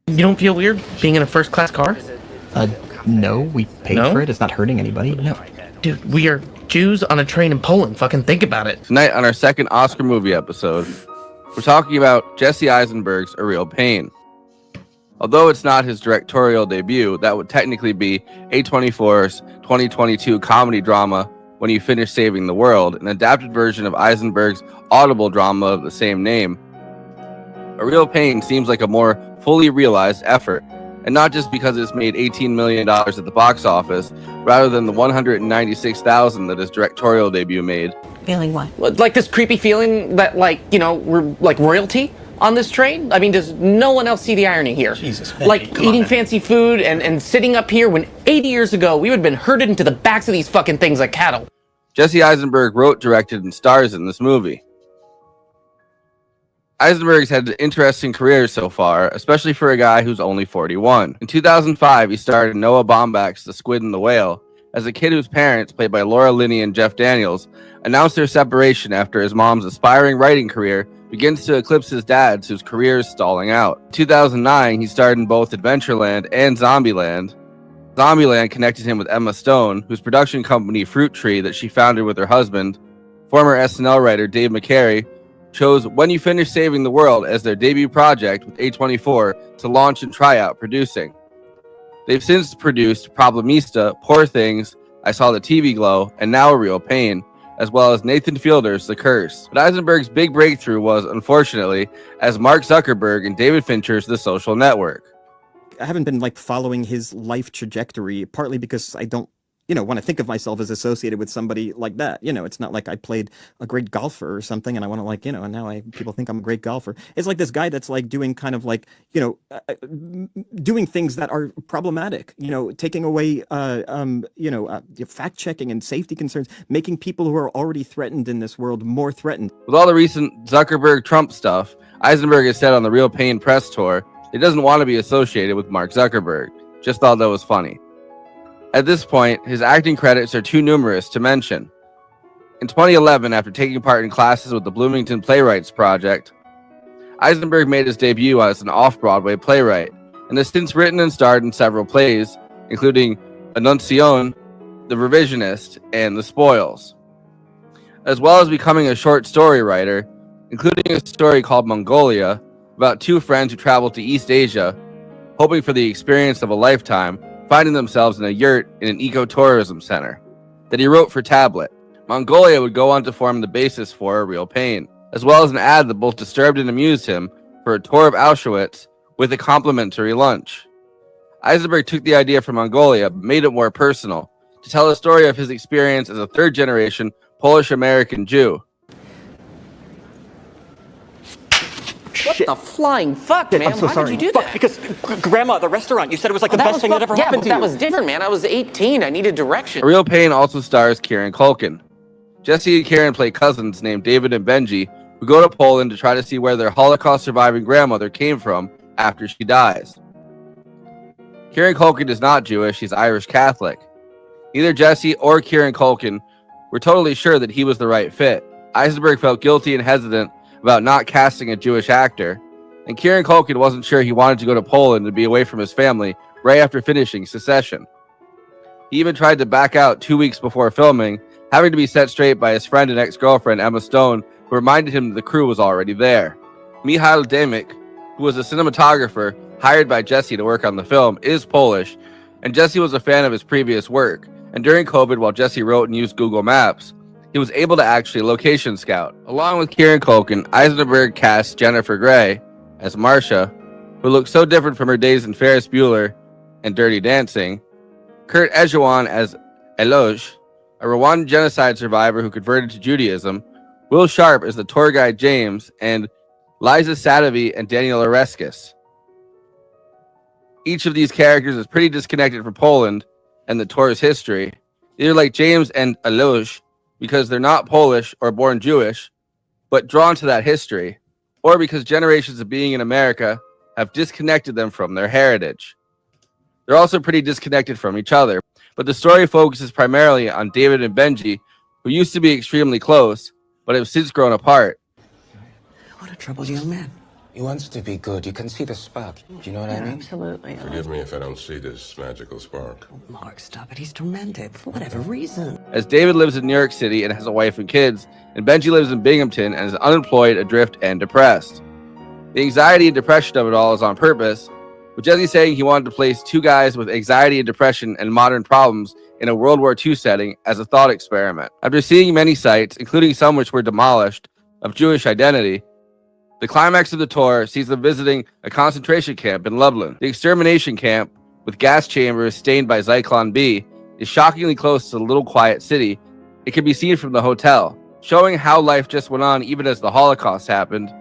You don't feel weird being in a first-class car? No, we paid for it. It's not hurting anybody. No. Dude, we are Jews on a train in Poland. Fucking think about it. Tonight on our second Oscar movie episode, we're talking about Jesse Eisenberg's A Real Pain. Although it's not his directorial debut, that would technically be A24's 2022 comedy drama When You Finish Saving the World, an adapted version of Eisenberg's Audible drama of the same name. A Real Pain seems like a more fully realized effort, and not just because it's made $18 million at the box office, rather than the $196,000 that his directorial debut made. Feeling what? Like this creepy feeling that, like, you know, we're like royalty on this train? I mean, does no one else see the irony here? Jesus, like eating fancy food and sitting up here when 80 years ago we would have been herded into the backs of these fucking things like cattle. Jesse Eisenberg wrote, directed, and stars in this movie. Eisenberg's had an interesting career so far, especially for a guy who's only 41. In 2005, he starred in Noah Baumbach's The Squid and the Whale as a kid whose parents, played by Laura Linney and Jeff Daniels, announced their separation after his mom's aspiring writing career begins to eclipse his dad's, whose career is stalling out. In 2009, he starred in both Adventureland and Zombieland. Zombieland connected him with Emma Stone, whose production company Fruit Tree that she founded with her husband, former SNL writer Dave McCary, chose When You Finish Saving the World as their debut project with A24 to launch and try out producing. They've since produced Problemista, Poor Things, I Saw the TV Glow, and now A Real Pain, as well as Nathan Fielder's The Curse. But Eisenberg's big breakthrough was, unfortunately, as Mark Zuckerberg in David Fincher's The Social Network. I haven't been following his life trajectory, partly because I don't want to think of myself as associated with somebody like that. It's not like I played a great golfer or something and I want to and now people think I'm a great golfer. It's like this guy that's doing kind of doing things that are problematic, taking away, fact checking and safety concerns, making people who are already threatened in this world more threatened. With all the recent Zuckerberg-Trump stuff, Eisenberg has said on the Real Pain press tour, he doesn't want to be associated with Mark Zuckerberg. Just thought that was funny. At this point, his acting credits are too numerous to mention. In 2011, after taking part in classes with the Bloomington Playwrights Project, Eisenberg made his debut as an off-Broadway playwright, and has since written and starred in several plays, including Annunciation, The Revisionist, and The Spoils, as well as becoming a short story writer, including a story called Mongolia, about two friends who travel to East Asia, hoping for the experience of a lifetime, finding themselves in a yurt in an ecotourism center that he wrote for tablet. Mongolia would go on to form the basis for A Real Pain, as well as an ad that both disturbed and amused him for a tour of Auschwitz with a complimentary lunch. Eisenberg took the idea from Mongolia, but made it more personal, to tell a story of his experience as a third-generation Polish-American Jew. What the flying fuck, man? I'm so Why sorry. did you do that? Because Grandma, the restaurant, you said it was the best thing that ever happened to you. Yeah, but that was different, man. I was 18. I needed direction. A Real Pain also stars Kieran Culkan. Jesse and Kieran play cousins named David and Benji, who go to Poland to try to see where their Holocaust-surviving grandmother came from after she dies. Kieran Culkan is not Jewish, he's Irish Catholic. Neither Jesse or Kieran Culkan were totally sure that he was the right fit. Eisenberg felt guilty and hesitant about not casting a Jewish actor, and Kieran Culkan wasn't sure he wanted to go to Poland to be away from his family right after finishing Secession. He even tried to back out 2 weeks before filming, having to be set straight by his friend and ex-girlfriend Emma Stone, who reminded him that the crew was already there. Michał Dymik, who was a cinematographer hired by Jesse to work on the film, is Polish, and Jesse was a fan of his previous work. And during COVID, while Jesse wrote and used Google Maps, he was able to actually location scout. Along with Kieran Culkan, Eisenberg cast Jennifer Grey as Marcia, who looked so different from her days in Ferris Bueller and Dirty Dancing, Kurt Egylawan as Eloge, a Rwandan genocide survivor who converted to Judaism, Will Sharpe as the tour guide James, and Liza Sadavi and Daniel Oreskes. Each of these characters is pretty disconnected from Poland and the tour's history, either like James and Eloge, because they're not Polish or born Jewish, but drawn to that history, or because generations of being in America have disconnected them from their heritage. They're also pretty disconnected from each other, but the story focuses primarily on David and Benji, who used to be extremely close, but have since grown apart. What a troubled young man. He wants to be good. You can see the spark. Do you know what I mean? Absolutely. Forgive me if I don't see this magical spark. Oh, Mark, stop it. He's tormented for whatever reason. As David lives in New York City and has a wife and kids, and Benji lives in Binghamton and is unemployed, adrift, and depressed. The anxiety and depression of it all is on purpose, with Jesse saying he wanted to place two guys with anxiety and depression and modern problems in a World War II setting as a thought experiment. After seeing many sites, including some which were demolished, of Jewish identity, the climax of the tour sees them visiting a concentration camp in Lublin. The extermination camp, with gas chambers stained by Zyklon B, is shockingly close to the little quiet city. It can be seen from the hotel, showing how life just went on even as the Holocaust happened.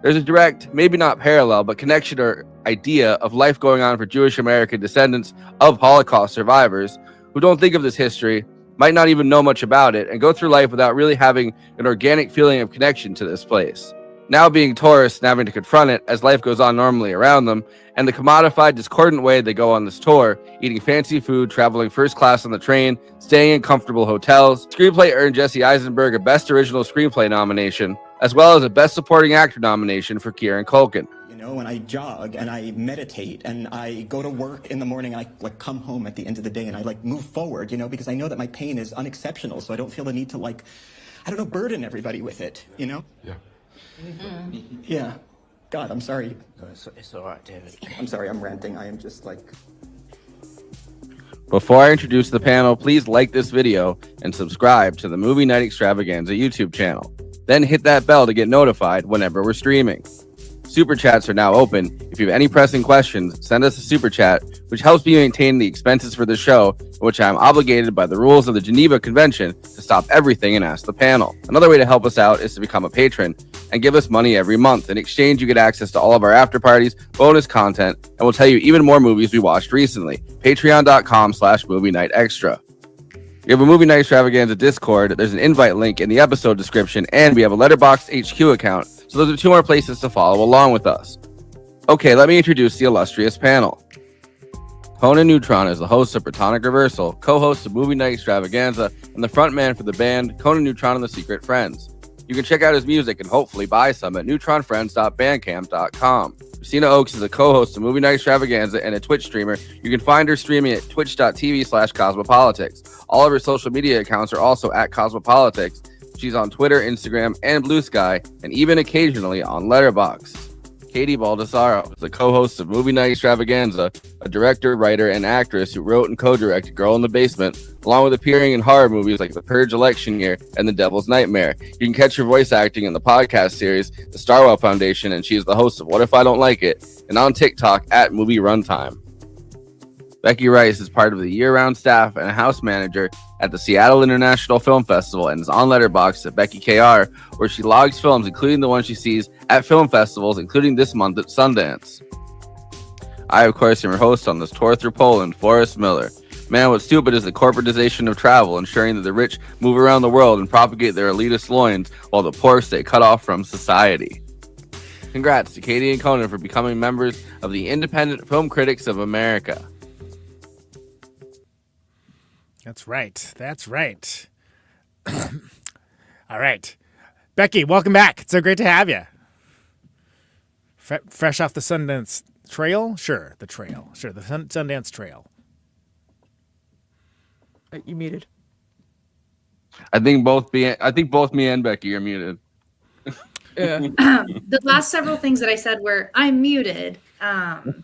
There's a direct, maybe not parallel, but connection or idea of life going on for Jewish American descendants of Holocaust survivors who don't think of this history, might not even know much about it, and go through life without really having an organic feeling of connection to this place. Now being tourists and having to confront it as life goes on normally around them, and the commodified, discordant way they go on this tour, eating fancy food, traveling first class on the train, staying in comfortable hotels. Screenplay earned Jesse Eisenberg a Best Original Screenplay nomination, as well as a Best Supporting Actor nomination for Kieran Culkan. You know, and I jog and I meditate and I go to work in the morning. I come home at the end of the day and I move forward, you know, because I know that my pain is unexceptional. So I don't feel the need to burden everybody with it, you know? Yeah. Mm-hmm. Yeah. God, I'm sorry. No, it's all right, David. I'm sorry, I'm ranting. I am just Before I introduce the panel, please like this video and subscribe to the Movie Night Extravaganza YouTube channel. Then hit that bell to get notified whenever we're streaming. Super chats are now open. If you have any pressing questions, send us a super chat, which helps me maintain the expenses for the show, which I am obligated by the rules of the Geneva Convention to stop everything and ask the panel. Another way to help us out is to become a patron and give us money every month. In exchange, you get access to all of our after parties, bonus content, and we'll tell you even more movies we watched recently. Patreon.com/Movie Night Extra. We have a Movie Night Extravaganza Discord. There's an invite link in the episode description, and we have a Letterboxd HQ account. So those are two more places to follow along with us. Okay, let me introduce the illustrious panel. Conan Neutron is the host of Protonic Reversal, co-host of Movie Night Extravaganza, and the frontman for the band Conan Neutron and the Secret Friends. You can check out his music and hopefully buy some at neutronfriends.bandcamp.com. Kristina Oakes is a co-host of Movie Night Extravaganza and a Twitch streamer. You can find her streaming at twitch.tv/Cosmopolitics. All of her social media accounts are also at Cosmopolitics. She's on Twitter, Instagram, and Blue Sky, and even occasionally on Letterboxd. Katie Baldassaro is the co-host of Movie Night Extravaganza, a director, writer, and actress who wrote and co-directed Girl in the Basement, along with appearing in horror movies like The Purge Election Year and The Devil's Nightmare. You can catch her voice acting in the podcast series, The Starwell Foundation, and she is the host of What If I Don't Like It, and on TikTok at Movie Runtime. Becky Rice is part of the year-round staff and a house manager at the Seattle International Film Festival and is on Letterboxd at BeckyKR, where she logs films, including the ones she sees at film festivals, including this month at Sundance. I, of course, am your host on this tour through Poland, Forrest Miller. Man, what's stupid is the corporatization of travel, ensuring that the rich move around the world and propagate their elitist loins while the poor stay cut off from society. Congrats to Katie and Conan for becoming members of the Independent Film Critics of America. That's right. That's right. All right. Becky, welcome back. It's so great to have you. Fresh off the Sundance Trail? Sure, the trail. Sure, the Sundance Trail. You muted. I think both me and Becky are muted. Yeah. The last several things that I said were, I'm muted. And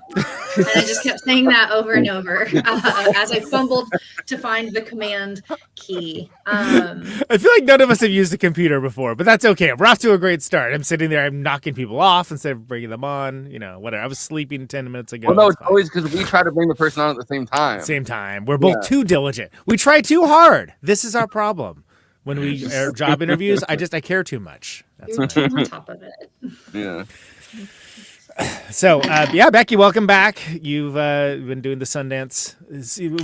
I just kept saying that over and over as I fumbled to find the command key. I feel like none of us have used a computer before, but that's okay. We're off to a great start. I'm sitting there, I'm knocking people off instead of bringing them on. Whatever. I was sleeping 10 minutes ago. Well, no, it's always because we try to bring the person on at the same time. Same time. We're both too diligent. We try too hard. This is our problem. When we are job interviews, I care too much. That's You're too on top of it. Yeah. So, Becky, welcome back. You've been doing the Sundance.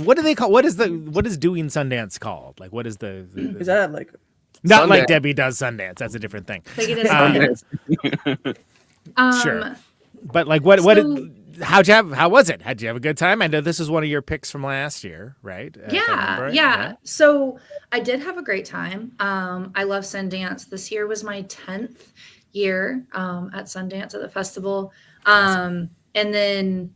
What do they call? What is doing Sundance called? Like, what is the Is that like? Not Sundance. like Debbie does Sundance. That's a different thing. I think it is Sundance. Sure. But like, how was it? Had you have a good time? I know this is one of your picks from last year, right? Yeah. So I did have a great time. I love Sundance. This year was my 10th year at Sundance at the festival. And then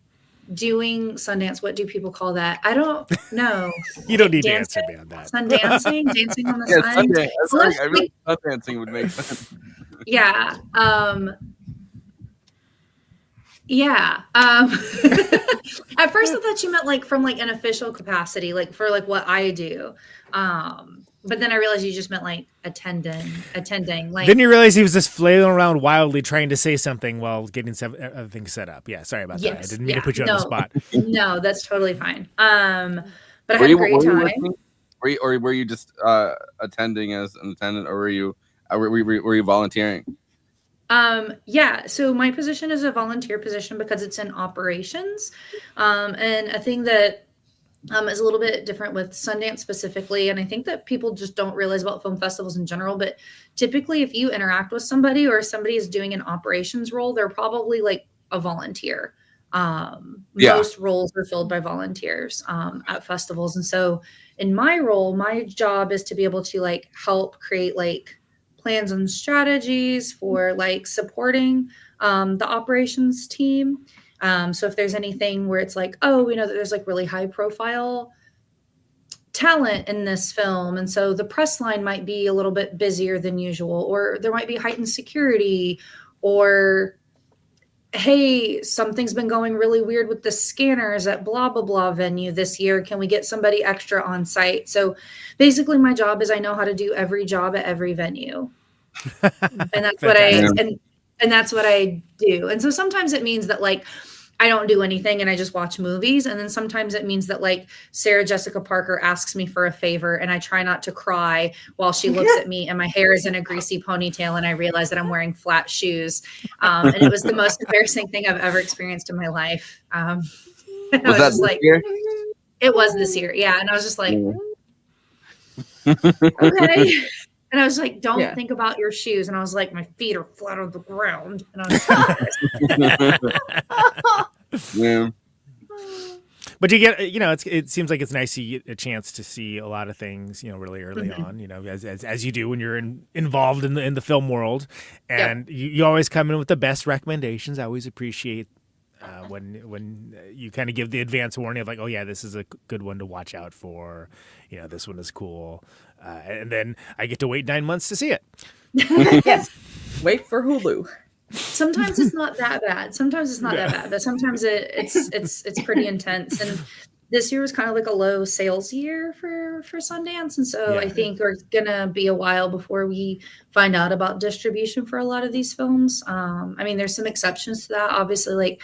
doing Sundance, what do people call that? I don't know. You don't need to answer me on that. Sundancing, dancing on the Yeah, sun. Sundance. I really thought dancing would make sense. Yeah. Yeah. At first I thought you meant like from like an official capacity, like for like what I do. But then I realized you just meant like attending. Like, Then you realize he was just flailing around wildly trying to say something while getting other things set up. Yeah, sorry about that. I didn't mean to put you on the spot. No, that's totally fine. But I had a great time. Were you just attending as an attendant, or were you volunteering? Yeah, so my position is a volunteer position because it's in operations. And a thing that is a little bit different with Sundance specifically, and I think that people just don't realize about film festivals in general, but typically if you interact with somebody or somebody is doing an operations role, they're probably like a volunteer. Most roles are filled by volunteers at festivals. And so in my role, my job is to be able to like help create like plans and strategies for like supporting the operations team. So if there's anything where it's like, oh, we know that there's like really high profile talent in this film, and so the press line might be a little bit busier than usual, or there might be heightened security, or hey, something's been going really weird with the scanners at blah blah blah venue this year, can we get somebody extra on site? So basically my job is I know how to do every job at every venue. And that's what and that's what I do. And so sometimes it means that like I don't do anything and I just watch movies. And then sometimes it means that like Sarah Jessica Parker asks me for a favor and I try not to cry while she looks at me and my hair is in a greasy ponytail and I realize that I'm wearing flat shoes. And it was the most embarrassing thing I've ever experienced in my life. Was that this year? It was this year. Yeah. And I was just like, okay. And I was like, don't think about your shoes. And I was like, my feet are flat on the ground. And I was Yeah. But you get, it seems like it's nice to get a chance to see a lot of things, really early on, as you do when you're involved in the film world. And you always come in with the best recommendations. I always appreciate when you kind of give the advance warning of like, oh yeah, this is a good one to watch out for. This one is cool. And then I get to wait 9 months to see it. Yes. Wait for Hulu. Sometimes it's not that bad. Sometimes it's not that bad, but sometimes it's pretty intense. And this year was kind of like a low sales year for Sundance. And so I think we're gonna be a while before we find out about distribution for a lot of these films. I mean, there's some exceptions to that. Obviously, like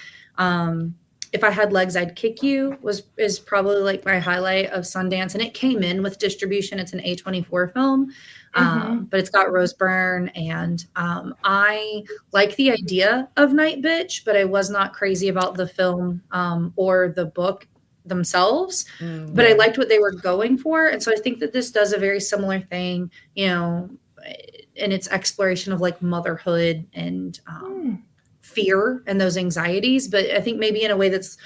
If I Had Legs, I'd Kick You is probably like my highlight of Sundance. And it came in with distribution. It's an A24 film, but it's got Rose Byrne. And I like the idea of Night Bitch, but I was not crazy about the film or the book themselves. But I liked what they were going for. And so I think that this does a very similar thing, in its exploration of like motherhood and fear and those anxieties, but I think maybe in a way that's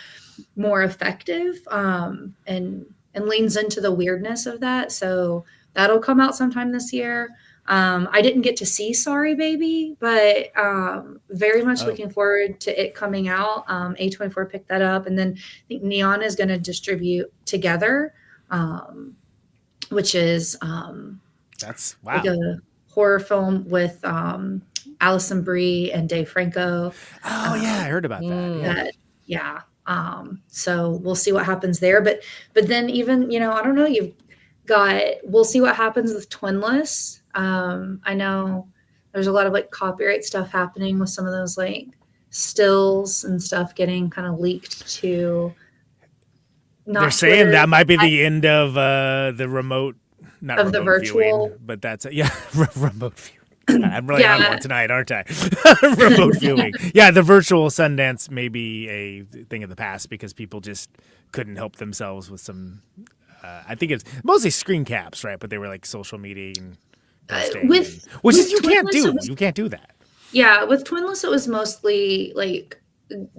more effective and leans into the weirdness of that. So that'll come out sometime this year. I didn't get to see Sorry Baby, but very much looking forward to it coming out. A24 picked that up, and then I think Neon is going to distribute Together, which is That's wow. like a horror film with Alison Brie and Dave Franco. Oh yeah, I heard about that. Yeah. So we'll see what happens there. But then even, I don't know, we'll see what happens with Twinless. I know there's a lot of like copyright stuff happening with some of those like stills and stuff getting kind of leaked to. They're saying Twitter. that might be the end of the remote, not of the remote virtual, viewing, but that's remote viewing. I'm really on one tonight, aren't I? Remote viewing. Yeah, the virtual Sundance may be a thing of the past because people just couldn't help themselves with some. I think it's mostly screen caps, right? But they were like social media and which is you can't do. You can't do that. Yeah, with Twinless, it was mostly like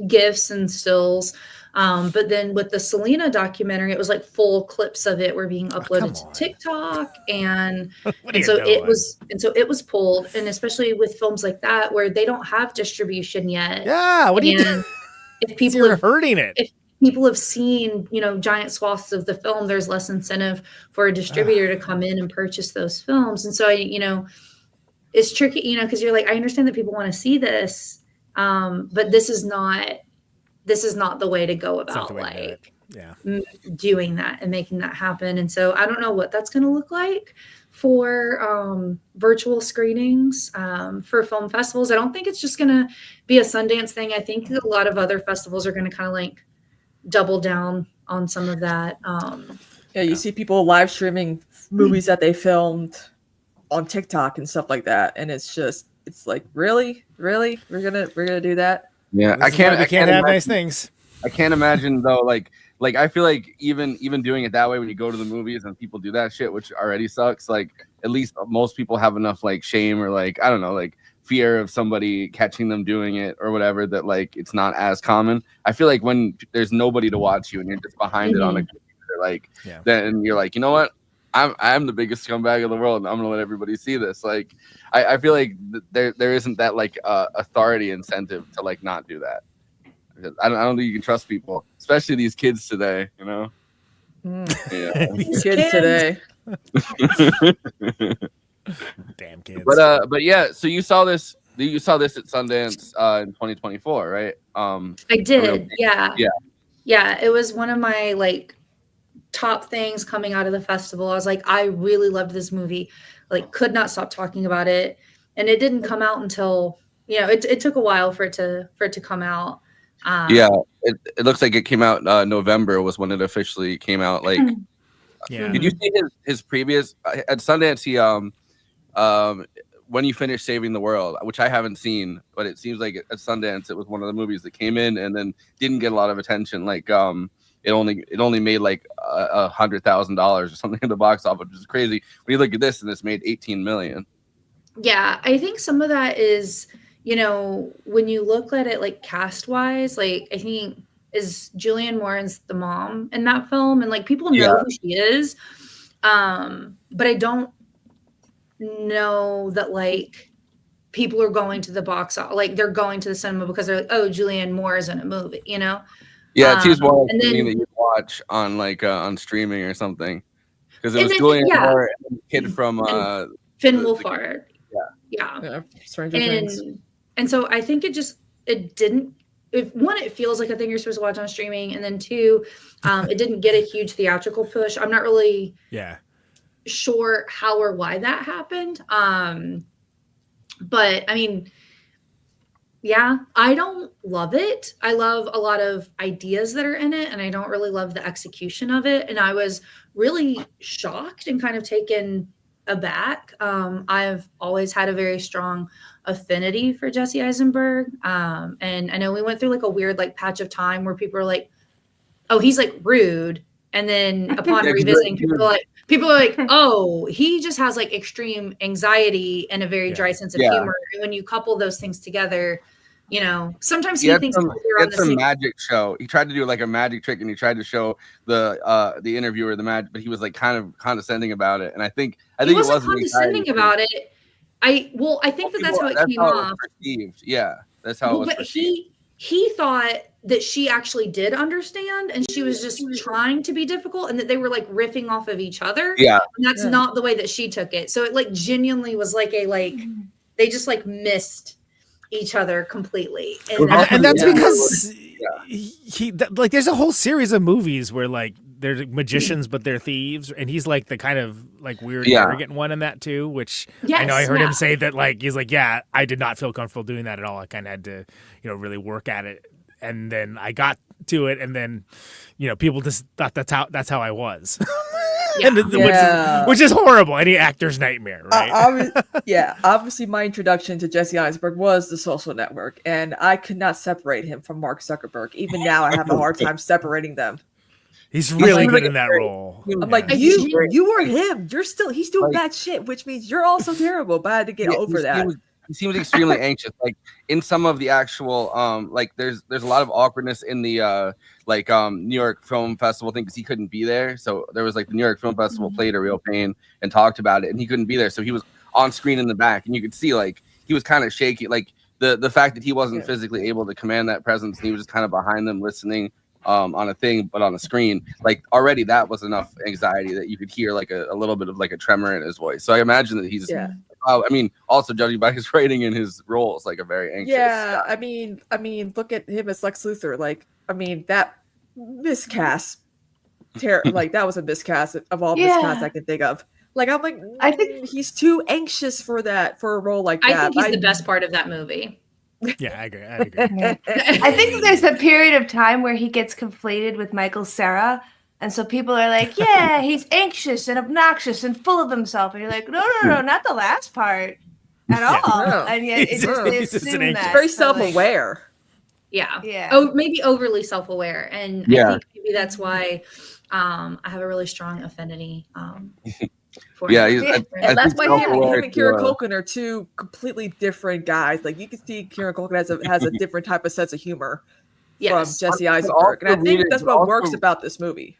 GIFs and stills. But then with the Selena documentary, it was like full clips of it were being uploaded to TikTok, and so it was pulled. And especially with films like that where they don't have distribution yet. Yeah, what do you do? If people are hurting it. If people have seen, giant swaths of the film, there's less incentive for a distributor to come in and purchase those films. And so it's tricky, because you're like, I understand that people want to see this, but this is not the way to go about doing that and making that happen. And so I don't know what that's going to look like for virtual screenings for film festivals. I don't think it's just going to be a Sundance thing. I think a lot of other festivals are going to kind of like double down on some of that. You see people live streaming movies that they filmed on TikTok and stuff like that, and it's like really we're gonna do that. Yeah, I can't have imagine, nice things. I can't imagine though, like I feel like even doing it that way when you go to the movies and people do that shit, which already sucks, like at least most people have enough like shame or like, I don't know, like fear of somebody catching them doing it or whatever, that like it's not as common. I feel like when there's nobody to watch you and you're just behind it on a computer, like then you're like, you know what? I'm the biggest scumbag in the world, and I'm gonna let everybody see this. Like, I feel like there isn't that like authority incentive to like not do that. I don't think you can trust people, especially these kids today. Yeah. These kids today. Damn kids. But yeah. So you saw this at Sundance in 2024, right? I did. Yeah. It was one of my like top things coming out of the festival. I was like, I really loved this movie, like could not stop talking about it. And it didn't come out until, it took a while for it to come out. It looks like it came out November was when it officially came out. Like, did you see his previous at Sundance? He when you finished Saving the World, which I haven't seen, but it seems like at Sundance it was one of the movies that came in and then didn't get a lot of attention. Like it only made like $100,000 or something in the box office, which is crazy. When you look at this, and this made 18 million. Yeah, I think some of that is, when you look at it like cast wise, like I think is Julianne Moore's the mom in that film, and like people know who she is, but I don't know that like people are going to the box office, like they're going to the cinema because they're like, oh, Julianne Moore is in a movie, Yeah, she's one of the things that you watch on like on streaming or something, because it was Julianne Moore and the kid from Finn Wolfhard. Yeah. Stranger Things. And so I think it didn't. It feels like a thing you're supposed to watch on streaming, and then two, it didn't get a huge theatrical push. I'm not really sure how or why that happened. But I mean, I don't love it. I love a lot of ideas that are in it, and I don't really love the execution of it. And I was really shocked and kind of taken aback. I've always had a very strong affinity for Jesse Eisenberg. And I know we went through like a weird like patch of time where people are like, oh, he's like rude. And then upon revisiting, people are like, oh, he just has like extreme anxiety and a very dry sense of humor. And when you couple those things together, sometimes he thinks it's a magic show. He tried to do like a magic trick, and he tried to show the interviewer the magic, but he was like kind of condescending about it. And I think he wasn't condescending about it. I think that's how it came how off. it was perceived. Yeah, that's how it was But perceived. he thought that she actually did understand, and she was just trying to be difficult, and that they were like riffing off of each other. Yeah, and that's not the way that she took it. So it like genuinely was like they just like missed each other completely, and that's because he like there's a whole series of movies where like they're magicians but they're thieves, and he's like the kind of like weird arrogant one in that too, which I know I heard him say that like he's like, yeah, I did not feel comfortable doing that at all. I kind of had to really work at it, and then I got to it, and then people just thought that's how I was. Which is horrible. Any actor's nightmare, right? Obviously my introduction to Jesse Eisenberg was The Social Network, and I could not separate him from Mark Zuckerberg. Even now I have a hard time separating them. He's really good in that role. I'm like, you were him. He's doing bad shit, which means you're also terrible, but I had to get over that. He seems extremely anxious. Like in some of the actual like there's a lot of awkwardness in the New York Film Festival thing because he couldn't be there. So there was like the New York Film Festival played A Real Pain and talked about it, and he couldn't be there. So he was on screen in the back, and you could see like he was kind of shaky. Like the fact that he wasn't physically able to command that presence, and he was just kind of behind them listening on a thing, but on the screen, like already that was enough anxiety that you could hear like a little bit of like a tremor in his voice. So I imagine that he's I mean, also judging by his rating and his roles, like a very anxious. Yeah, I mean, look at him as Lex Luthor. Like, I mean, that miscast, like that was a miscast of all miscasts I can think of. Like, I'm like, I think he's too anxious for a role like that. I think he's the best part of that movie. Yeah, I agree. I think there's a period of time where he gets conflated with Michael Cera. And so people are like, yeah, he's anxious and obnoxious and full of himself. And you're like, no, not the last part at all. No. And yet it's just they assume that. Very self-aware. Yeah. Oh, maybe overly self-aware. And I think maybe that's why I have a really strong affinity for him. And that's why him and Kieran Culkan are two completely different guys. Like, you can see Kieran Culkan has a different type of sense of humor from Jesse Eisenberg. And I think that's what works about this movie.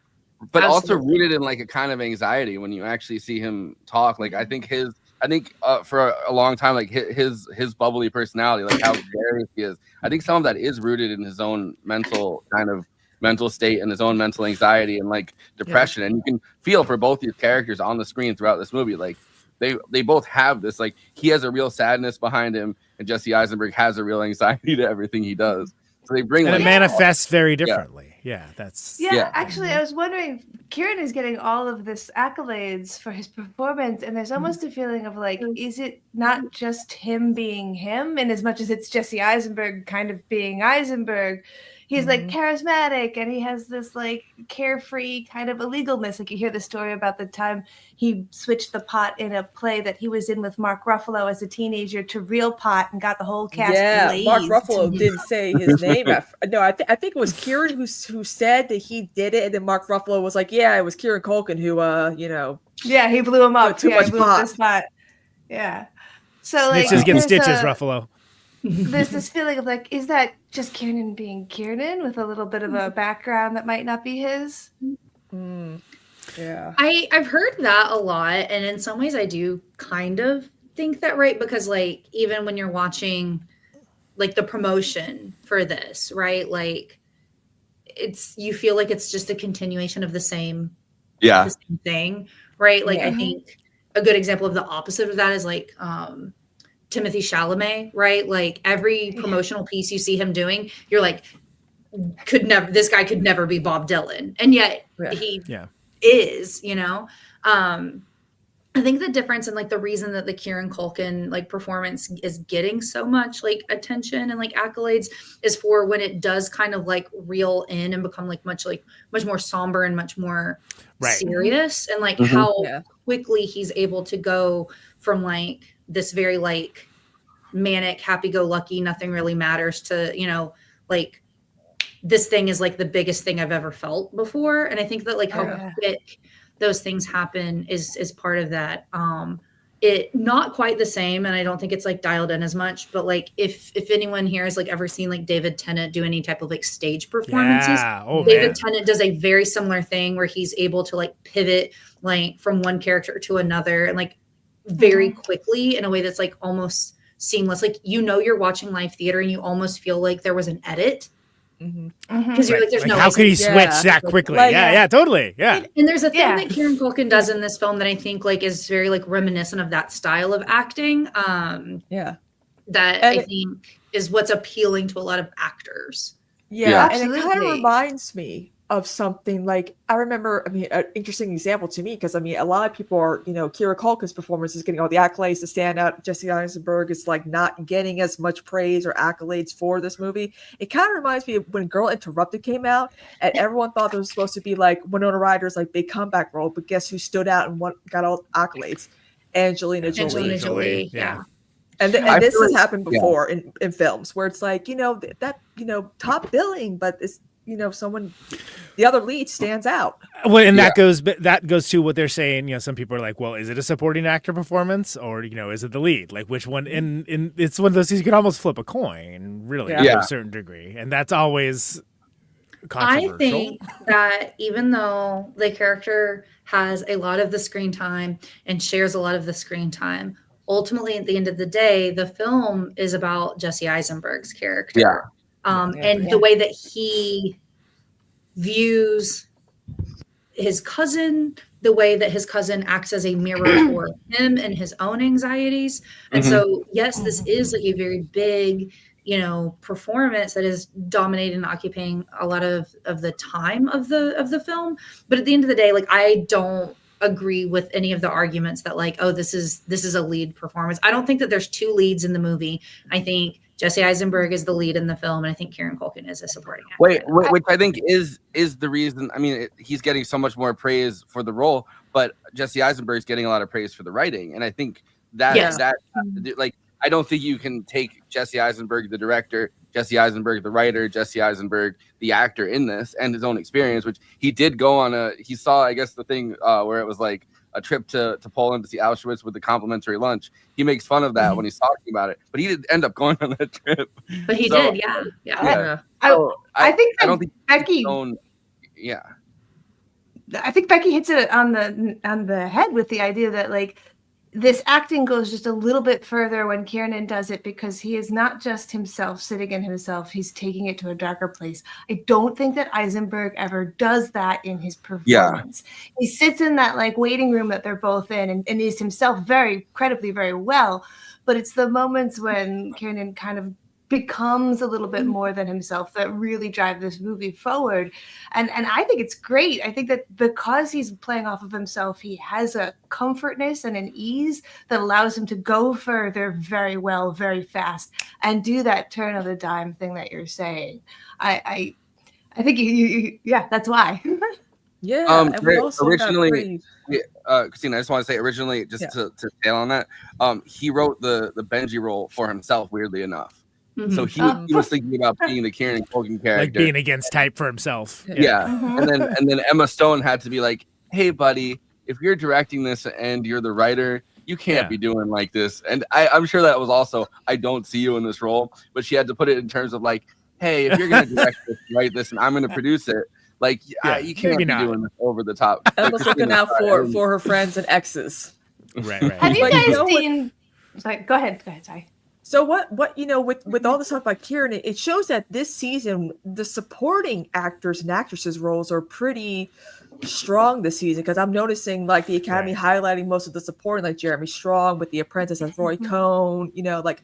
But also rooted in like a kind of anxiety when you actually see him talk. Like I think for a long time, like his bubbly personality, like how hilarious he is. I think some of that is rooted in his own mental state and his own mental anxiety and like depression. And you can feel for both these characters on the screen throughout this movie. Like they both have this, like he has a real sadness behind him, and Jesse Eisenberg has a real anxiety to everything he does. So they bring and it manifests very differently. Actually, I was wondering, Kieran is getting all of this accolades for his performance, and there's almost a feeling of like, is it not just him being him, in as much as it's Jesse Eisenberg kind of being Eisenberg? He's like charismatic, and he has this like carefree kind of illegalness. Like you hear the story about the time he switched the pot in a play that he was in with Mark Ruffalo as a teenager to real pot and got the whole cast. Yeah, blazed. Mark Ruffalo didn't say his name. I think it was Kieran who said that he did it, and then Mark Ruffalo was like, "Yeah, it was Kieran Culkan who, Yeah, he blew him up. Too much pot. Yeah. So like, just get stitches, Ruffalo. There's this feeling of like, is that just Kieran being Kieran with a little bit of a background that might not be his? Yeah. I've heard that a lot, and in some ways I do kind of think that, right? Because like even when you're watching like the promotion for this, right? Like you feel like it's just a continuation of the same thing, right? Like I think a good example of the opposite of that is like Timothy Chalamet, right? Like every promotional piece you see him doing, you're like, this guy could never be Bob Dylan. And yet he is, I think the difference and like the reason that the Kieran Culkan like performance is getting so much like attention and like accolades is for when it does kind of like reel in and become like much more somber and much more serious, and like how quickly he's able to go from like this very like manic, happy-go-lucky, nothing really matters to, like this thing is like the biggest thing I've ever felt before. And I think that like how quick those things happen is part of that. It not quite the same, and I don't think it's like dialed in as much, but like if anyone here has like ever seen like David Tennant do any type of like stage performances, David Tennant does a very similar thing where he's able to like pivot like from one character to another and like very quickly in a way that's like almost seamless. Like, you know, you're watching live theater and you almost feel like there was an edit. Because you're like, there's like, no how way could he to- switch that quickly? Like, yeah, totally. Yeah. And there's a thing that Kieran Culkan does in this film that I think like is very like reminiscent of that style of acting. That I think is what's appealing to a lot of actors. Yeah, and it kind of reminds me of something like I remember. I mean, an interesting example to me because I mean, a lot of people are, you know, Kieran Culkin's performance is getting all the accolades to stand out. Jesse Eisenberg is like not getting as much praise or accolades for this movie. It kind of reminds me of when Girl Interrupted came out, and everyone thought it was supposed to be like Winona Ryder's like big comeback role, but guess who stood out and got all the accolades? Angelina Jolie. Yeah. And this has happened before in films where it's like, you know, that, you know, top billing, but it's, you know, the other lead stands out. Well, and that goes to what they're saying. You know, some people are like, well, is it a supporting actor performance or, you know, is it the lead? Like which one? In it's one of those things you can almost flip a coin, really, to a certain degree. And that's always controversial. I think that even though the character has a lot of the screen time and shares a lot of the screen time, ultimately, at the end of the day, the film is about Jesse Eisenberg's character. And the way that he views his cousin, the way that his cousin acts as a mirror for him and his own anxieties. And so, yes, this is like a very big, you know, performance that is dominating and occupying a lot of the time of the film. But at the end of the day, like, I don't agree with any of the arguments that like, oh, this is a lead performance. I don't think that there's two leads in the movie. I think Jesse Eisenberg is the lead in the film, and I think Kieran Culkin is a supporting actor. Which I think is the reason. I mean, he's getting so much more praise for the role, but Jesse Eisenberg is getting a lot of praise for the writing, and I think that like, I don't think you can take Jesse Eisenberg, the director, Jesse Eisenberg, the writer, Jesse Eisenberg, the actor in this, and his own experience, which he did go on he saw, I guess, the thing where it was like a trip to Poland to see Auschwitz with the complimentary lunch. He makes fun of that when he's talking about it, but he did end up going on that trip. But he did, yeah. I think I don't think Becky. I think Becky hits it on the head with the idea that like this acting goes just a little bit further when Kieran does it because he is not just himself sitting in himself. He's taking it to a darker place. I don't think that Eisenberg ever does that in his performance. He sits in that like waiting room that they're both in and is himself very credibly, very well. But it's the moments when Kieran kind of becomes a little bit more than himself that really drive this movie forward. And I think it's great. I think that because he's playing off of himself, he has a comfortness and an ease that allows him to go further very well, very fast, and do that turn of the dime thing that you're saying. I think that's why. And we also originally, Kristina, I just want to say originally, just to tail on that, he wrote the Benji role for himself, weirdly enough. So he was thinking about being the Kieran Culkin character, like being against type for himself. And then Emma Stone had to be like, "Hey, buddy, if you're directing this and you're the writer, you can't be doing like this." And I'm sure that was also, I don't see you in this role, but she had to put it in terms of like, "Hey, if you're gonna direct this, write this, and I'm gonna produce it, like you can't be doing this over the top." Emma's looking out for her friends and exes. Right. Have you guys seen? Sorry, go ahead. Sorry. So what you know, with all the stuff about Kieran, it shows that this season the supporting actors and actresses roles are pretty strong this season, because I'm noticing like the Academy highlighting most of the supporting, like Jeremy Strong with The Apprentice as Roy Cohn, you know, like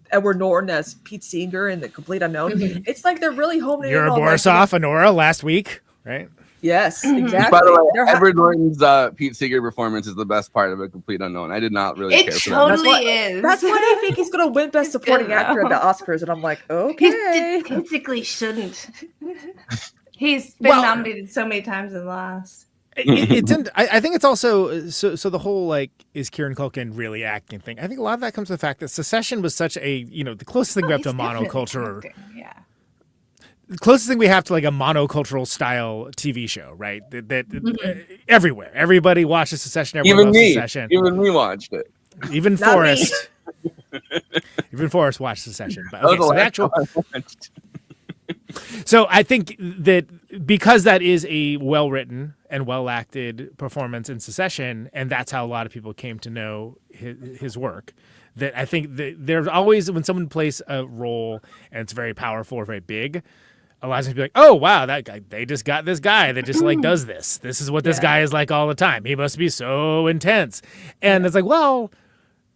Edward Norton as Pete Seeger in The Complete Unknown. It's like they're really homing in on Borisov, Honora last week, right? Yes, exactly. By the way, Edward Norton's Pete Seeger performance is the best part of A Complete Unknown. I did not really care for that. It totally is. That's why I think he's going to win Best Supporting Actor at the Oscars, and I'm like, okay. He statistically shouldn't. He's been nominated so many times and lost. I think it's also so the whole like, is Kieran Culkin really acting thing? I think a lot of that comes to the fact that Secession was such a, you know, the closest thing we have to monoculture. The closest thing we have to like a monocultural style TV show, right? That everywhere, everybody watches Secession. Everyone loves Secession. Even me watched it. Even Forrest. Even Forrest watched Secession. But okay, so the actual. So I think that because that is a well-written and well acted performance in Succession, and that's how a lot of people came to know his work. That I think that there's always, when someone plays a role and it's very powerful or very big, a lot of people be like, oh wow, that guy, they just got this guy that just like does this. This is what this guy is like all the time. He must be so intense. And it's like, well,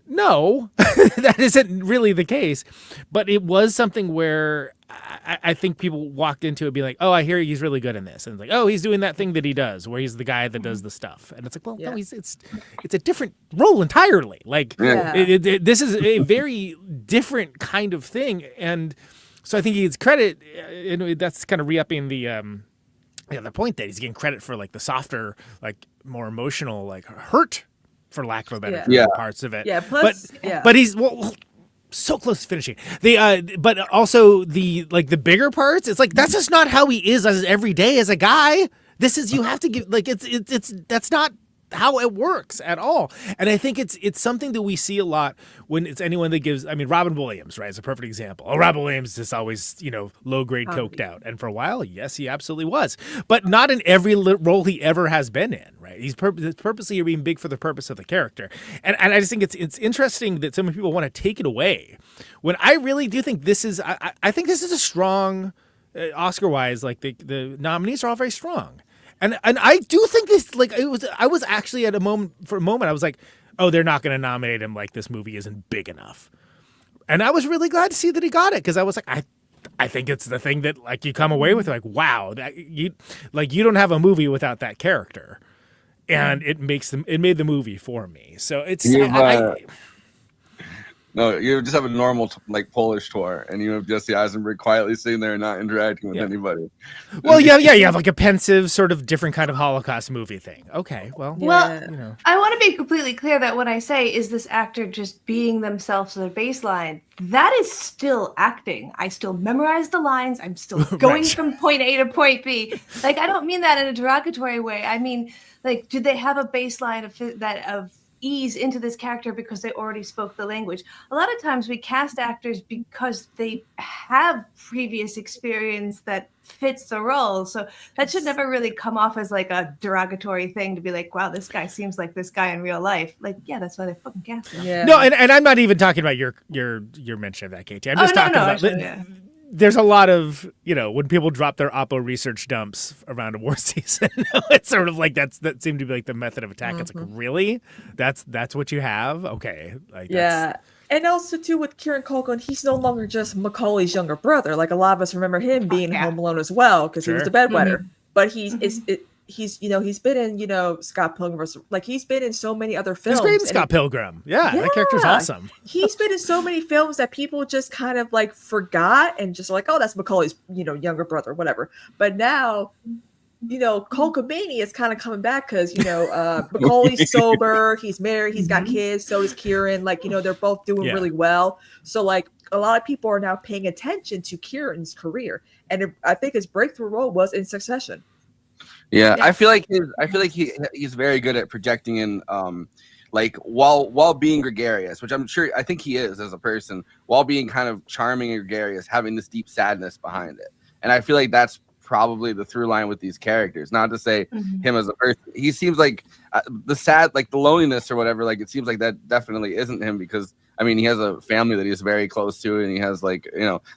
no, that isn't really the case. But it was something where I think people walked into it being like, oh, I hear he's really good in this. And it's like, oh, he's doing that thing that he does where he's the guy that does the stuff. And it's like, well, no, it's a different role entirely. Like this is a very different kind of thing. And so I think he gets credit, and that's kind of re-upping the point that he's getting credit for like the softer, like more emotional, like hurt, for lack of a better term, parts of it. Yeah, plus, but he's so close to finishing. But also the bigger parts, it's like that's just not how he is as every day as a guy. This is, you have to give, like, it's that's not how it works at all. And I think it's something that we see a lot when it's anyone that gives, I mean, Robin Williams, right, is a perfect example. Oh, Robin Williams is always, low grade coked out. And for a while, yes, he absolutely was. But not in every role he ever has been in, right? He's purposely being big for the purpose of the character. And I just think it's interesting that so many people want to take it away. When I really do think this is, I think this is a strong, Oscar-wise, like the nominees are all very strong. And I do think this, like, I was actually at a moment, I was like, oh, they're not going to nominate him, like this movie isn't big enough. And I was really glad to see that he got it, because I was like, I think it's the thing that, like, you come away with, like, wow, that you don't have a movie without that character. And it made the movie for me. So it's no, you just have a normal like Polish tour, and you have Jesse Eisenberg quietly sitting there and not interacting with anybody. Well, you have like a pensive, sort of different kind of Holocaust movie thing. Okay, well, I want to be completely clear that when I say is this actor just being themselves at a baseline, that is still acting. I still memorize the lines. I'm still going from point A to point B. Like, I don't mean that in a derogatory way. I mean, like, do they have a baseline of ease into this character because they already spoke the language? A lot of times we cast actors because they have previous experience that fits the role. So that should never really come off as like a derogatory thing to be like, wow, this guy seems like this guy in real life. Like, yeah, that's why they fucking cast him. Yeah. No, and I'm not even talking about your mention of that, KT. I'm just talking about there's a lot of, when people drop their Oppo research dumps around award season, it's sort of like that seemed to be like the method of attack. It's like, really? That's what you have? Okay. Like, and also too with Kieran Culkan, he's no longer just Macaulay's younger brother. Like, a lot of us remember him being Home Alone as well, because he was the bedwetter. But he's been in, Scott Pilgrim, like, he's been in so many other films. He's great in Scott Pilgrim. Yeah, that character's awesome. He's been in so many films that people just kind of like forgot and just like, oh, that's Macaulay's, younger brother, whatever. But now, Culkamania is kind of coming back because, Macaulay's sober, he's married, he's got kids, so is Kieran. Like, they're both doing really well. So, like, a lot of people are now paying attention to Kieran's career. And I think his breakthrough role was in Succession. Yeah, I feel like he's very good at projecting in, like, while being gregarious, which I think he is as a person, while being kind of charming and gregarious, having this deep sadness behind it. And I feel like that's probably the through line with these characters. Not to say him as a person, he seems like the sad, like the loneliness or whatever. Like, it seems like that definitely isn't him, because I mean, he has a family that he's very close to, and he has like,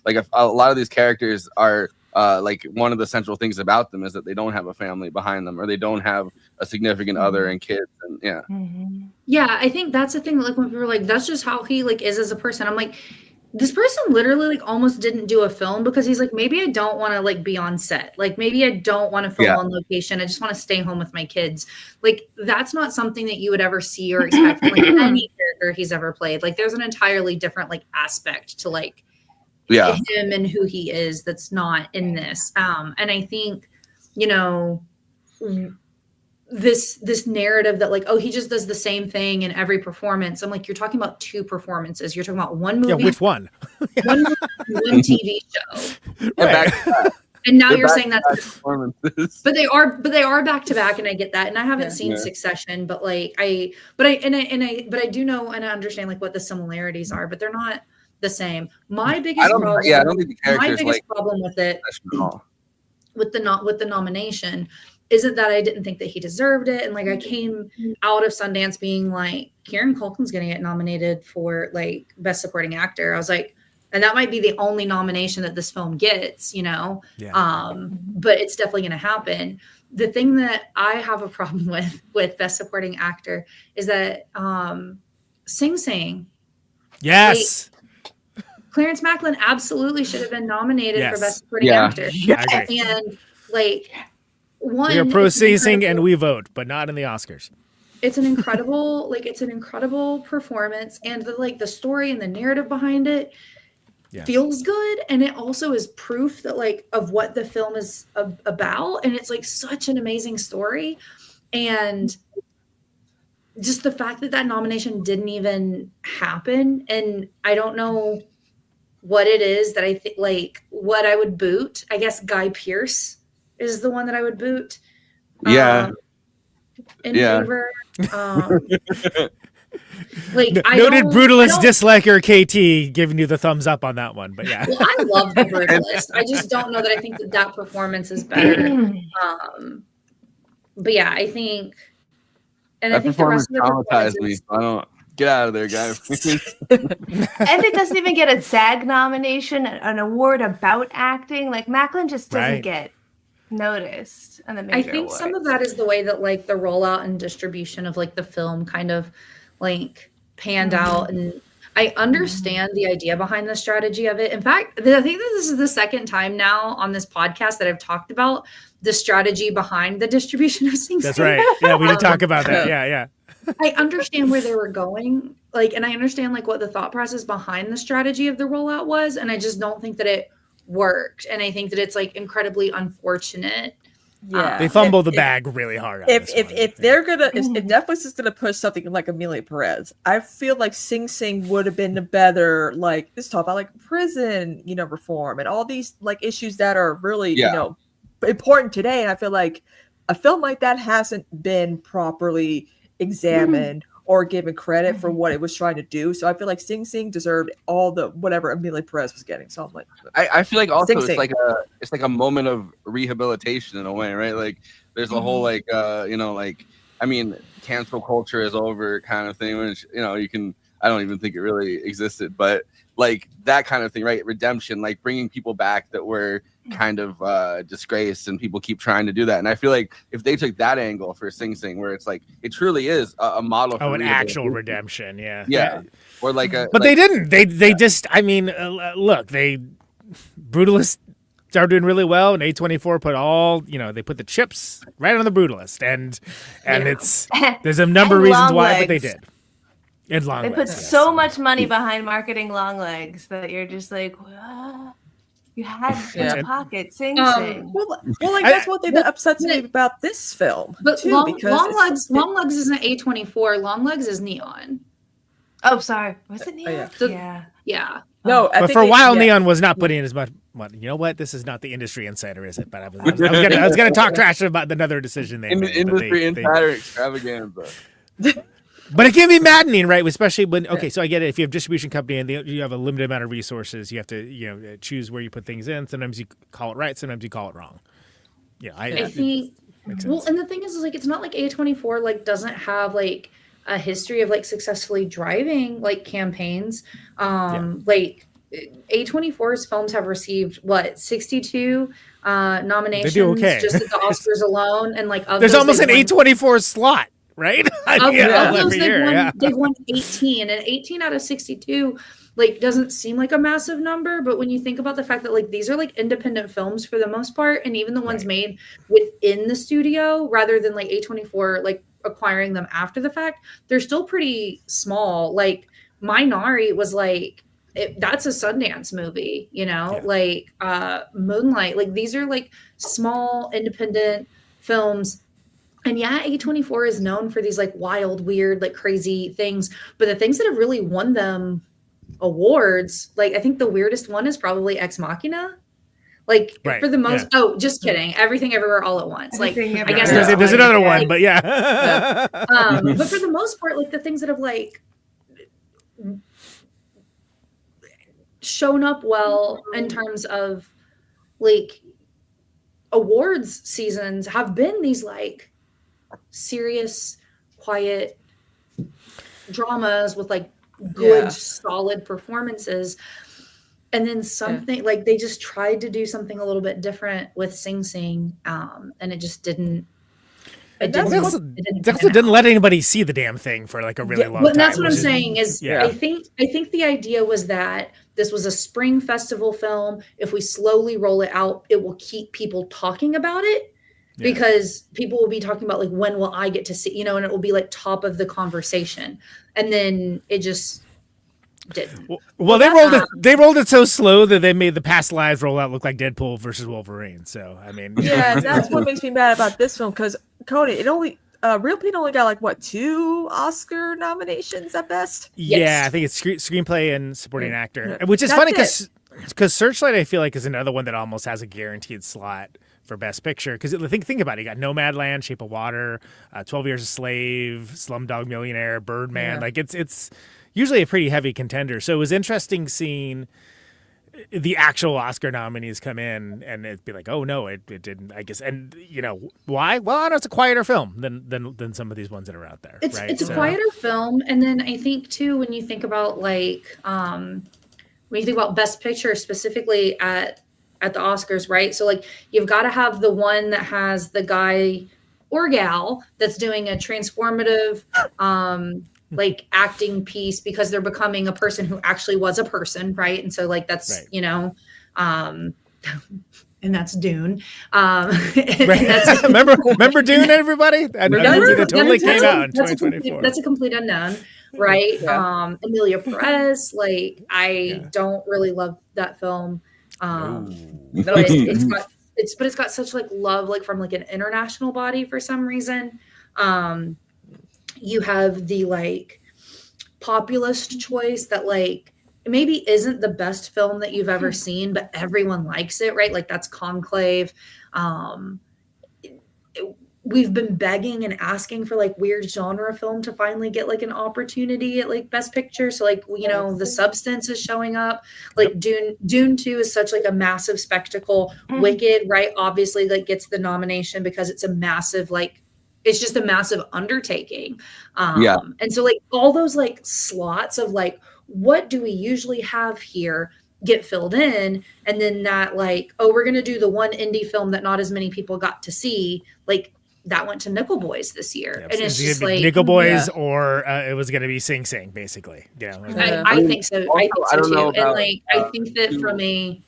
like a lot of these characters are. Like, one of the central things about them is that they don't have a family behind them, or they don't have a significant other and kids. And yeah, I think that's the thing. Like, when people are like, that's just how he like is as a person. I'm like, this person literally like almost didn't do a film because he's like, maybe I don't want to like be on set. Like, maybe I don't want to film on location. I just want to stay home with my kids. Like, that's not something that you would ever see or expect from like any character he's ever played. Like, there's an entirely different like aspect to like him and who he is that's not in this. And I think, this narrative that like, oh, he just does the same thing in every performance. I'm like, you're talking about two performances. You're talking about one movie. Yeah, which one? one TV show. Right. And now you're saying that's performances. But they are back to back, and I get that. And I haven't seen Succession, but like I do know and I understand like what the similarities are, but they're not the same. My biggest problem, I don't think the characters problem with it, with the nomination, isn't that I didn't think that he deserved it. And like, I came out of Sundance being like, Kieran Culkin's going to get nominated for like Best Supporting Actor. I was like, and that might be the only nomination that this film gets, you know? Yeah. But it's definitely going to happen. The thing that I have a problem with Best Supporting Actor is that Sing Sing. Yes. Like, Clarence Macklin absolutely should have been nominated for Best Supporting Yeah. Actor. I agree. And like, one, We are it's processing and incredible- we vote, but not in the Oscars. it's an incredible, like, it's an incredible performance, and the story and the narrative behind it feels good, and it also is proof that like of what the film is about, and it's like such an amazing story, and just the fact that that nomination didn't even happen, and I don't know what it is that I think, like, what I would boot. I guess Guy Pearce is the one that I would boot. Yeah. In favor. Like, Noted brutalist disliker KT giving you the thumbs up on that one, but yeah. Well, I love the brutalist. I just don't know that I think that performance is better. But yeah, I think, and that I think the rest of the traumatized me. performances. I don't get out of there, guys. And it doesn't even get a SAG nomination, an award about acting. Like Macklin just doesn't get noticed on the major I think some of that is the way that like the rollout and distribution of like the film kind of like panned out, and I understand the idea behind the strategy of it. In fact, I think that this is the second time now on this podcast that I've talked about the strategy behind the distribution of Sing Sing. That's right. Yeah, we did talk about that. Yeah. I understand where they were going, like, and I understand like what the thought process behind the strategy of the rollout was, and I just don't think that it worked, and I think that it's like incredibly unfortunate. Yeah, they fumble the bag really hard. On If they're gonna, if Netflix is gonna push something like Amelia Perez, I feel like Sing Sing would have been a better, like, this talk about like prison, reform and all these like issues that are really important today. And I feel like a film like that hasn't been properly examined or given credit for what it was trying to do. So I feel like Sing Sing deserved all the whatever Amelia Perez was getting. So I'm like, I feel like also Sing Sing. it's like a moment of rehabilitation in a way, right? Like there's a whole like I mean, cancel culture is over kind of thing, which I don't even think it really existed, but like that kind of thing, right? Redemption, like bringing people back that were kind of disgraced, and people keep trying to do that. And I feel like if they took that angle for Sing Sing, where it's like it truly is a model for an actual redemption, yeah, or like a, but they didn't. They just, I mean, look, they Brutalist started doing really well, and A24 put all, they put the chips right on the Brutalist, and it's there's a number of reasons why, but they did. And long they legs, put so much money behind marketing long legs that you're just like, you had in the pocket, Sing Sing. Well, like that's one thing that upsets me about this film. But too, because Long Legs isn't A24. Long Legs is Neon. Oh, sorry. Was it Neon? Yeah. No, but for a while, Neon was not putting in as much money. You know what? This is not the industry insider, is it? But I was gonna talk trash about another decision they made. Industry insider extravaganza. But it can be maddening, right? Especially when, so I get it. If you have a distribution company and you have a limited amount of resources, you have to, choose where you put things in. Sometimes you call it right, sometimes you call it wrong. Yeah, I think. Well, and the thing is like it's not like A24 like doesn't have like a history of like successfully driving like campaigns. Like A24's films have received 62 nominations just at the Oscars alone, and like there's almost an A24 slot. Right? They've won 18, and 18 out of 62 like doesn't seem like a massive number, but when you think about the fact that like these are like independent films for the most part, and even the ones made within the studio rather than like A24 like acquiring them after the fact, they're still pretty small. Like Minari was like that's a Sundance movie, like Moonlight, like these are like small independent films. And yeah, A24 is known for these like wild, weird, like crazy things. But the things that have really won them awards, like I think the weirdest one is probably Ex Machina. Like for the most, just kidding. Everything Everywhere All at Once. Like I guess there's another one, but yeah. But for the most part, like the things that have like shown up well in terms of like awards seasons have been these like serious, quiet dramas with like good, solid performances. And then something like they just tried to do something a little bit different with Sing Sing, and it just didn't. It didn't let anybody see the damn thing for like a really long time. But that's what I'm saying is I think the idea was that this was a spring festival film. If we slowly roll it out, it will keep people talking about it because people will be talking about like, when will I get to see, and it will be like top of the conversation. And then it just didn't. Well, they rolled it so slow that they made the past lives rollout look like Deadpool versus Wolverine. So I mean, that's what makes me mad about this film, because Conan, it only Real Pain only got like what, 2 Oscar nominations at best. Yeah, I think it's screenplay and supporting actor, which is funny because Searchlight I feel like is another one that almost has a guaranteed slot for Best Picture, because think about it, you got Nomadland, Shape of Water, 12 Years a Slave, Slumdog Millionaire, Birdman. Like it's usually a pretty heavy contender. So it was interesting seeing the actual Oscar nominees come in and it'd be like, oh no, it didn't, I guess. And why? Well, I know it's a quieter film than some of these ones that are out there. It's a quieter film. And then I think too, when you think about like, when you think about Best Picture specifically at the Oscars, right? So like you've got to have the one that has the guy or gal that's doing a transformative, like acting piece because they're becoming a person who actually was a person, right? And so like that's and that's Dune. That's, remember Dune, everybody? I know that totally came out in 2024. That's a complete unknown, right? Emilia Perez, like I don't really love that film. But it's got such like love, like from like an international body for some reason. You have the like populist choice that like maybe isn't the best film that you've ever seen, but everyone likes it, right? Like that's Conclave. We've been begging and asking for like weird genre film to finally get like an opportunity at like Best Picture. So like, The Substance is showing up. Like Dune 2 is such like a massive spectacle. Wicked, right? Obviously like gets the nomination because it's a massive, like, it's just a massive undertaking. And so like all those like slots of like, what do we usually have here get filled in? And then that like, oh, we're going to do the one indie film that not as many people got to see. Like that went to Nickel Boys this year. And it's just like Nickel Boys or it was going to be Sing Sing basically. I think so. I think so too. And like, I think that from a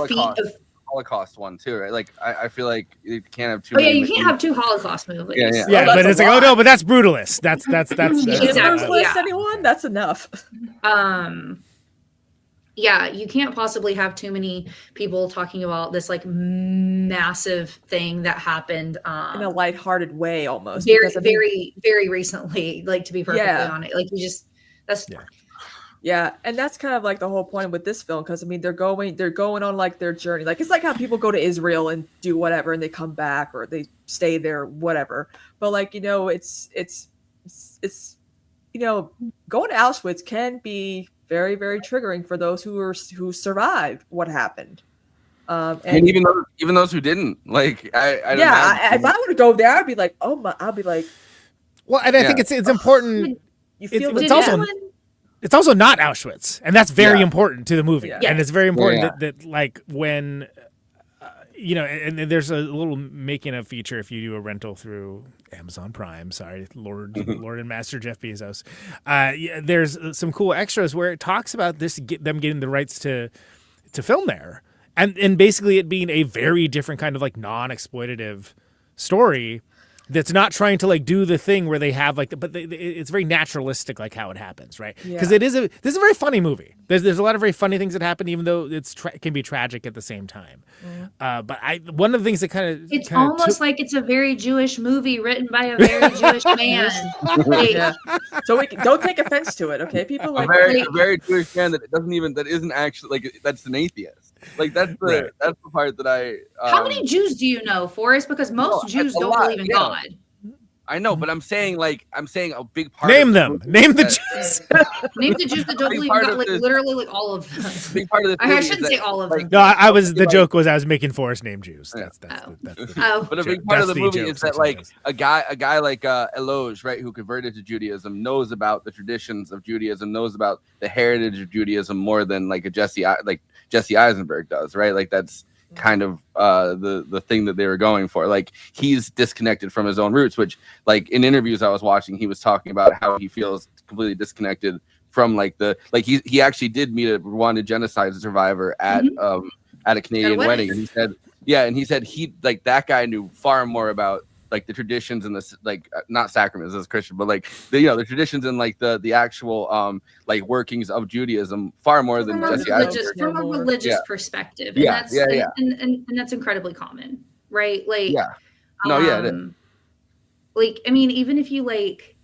feat of Holocaust one too, right? Like I feel like you can't have two. Oh yeah, you can't have 2 Holocaust movies. Yeah, but it's like, oh no, but that's brutalist. That's exactly. Anyone? That's enough. Yeah, you can't possibly have too many people talking about this like massive thing that happened in a lighthearted way, almost. Very recently. Like to be perfectly honest, like Yeah, and that's kind of like the whole point with this film, because I mean they're going on like their journey. Like it's like how people go to Israel and do whatever and they come back or they stay there, whatever. But like it's going to Auschwitz can be very, very triggering for those who survived what happened. And even those who didn't, like if I were to go there, I'd be like, well, and I think it's important. You feel it's also not Auschwitz, and that's very important to the movie. And it's very important that like when, and there's a little making of feature if you do a rental through Amazon Prime. Sorry, Lord and Master Jeff Bezos. There's some cool extras where it talks about them getting the rights to film there, and basically it being a very different kind of like non-exploitative story. That's not trying to like do the thing where they have like, it's very naturalistic, like how it happens, right? Because this is a very funny movie. There's a lot of very funny things that happen, even though it can be tragic at the same time. But one of the things that it's almost like it's a very Jewish movie written by a very Jewish man. So we don't take offense to it, okay? People like a very Jewish man that isn't actually like that's an atheist. Like that's the part that I. How many Jews do you know, Forrest? Because most Jews don't believe in God. I know, but I'm saying a big part. Name of them. Name the Jews. Name the Jews that don't believe God, like literally like all of them. Big part of I shouldn't say all of them. No, I was the joke was I was making Forrest name Jews. That's but a big part of the movie is that like a guy like Eloge, right, who converted to Judaism, knows about the traditions of Judaism, knows about the heritage of Judaism more than like a Jesse Eisenberg does, right? Like that's kind of the thing that they were going for. Like he's disconnected from his own roots, which like in interviews I was watching, he was talking about how he feels completely disconnected from like he actually did meet a Rwandan genocide survivor at a Canadian wedding, and he said he like that guy knew far more about like the traditions and the like not sacraments as a Christian, but like the traditions and like the actual like workings of Judaism far more than Jesse Eisenberg. From a religious perspective. And and that's incredibly common, right? Like it is. Like I mean, even if you like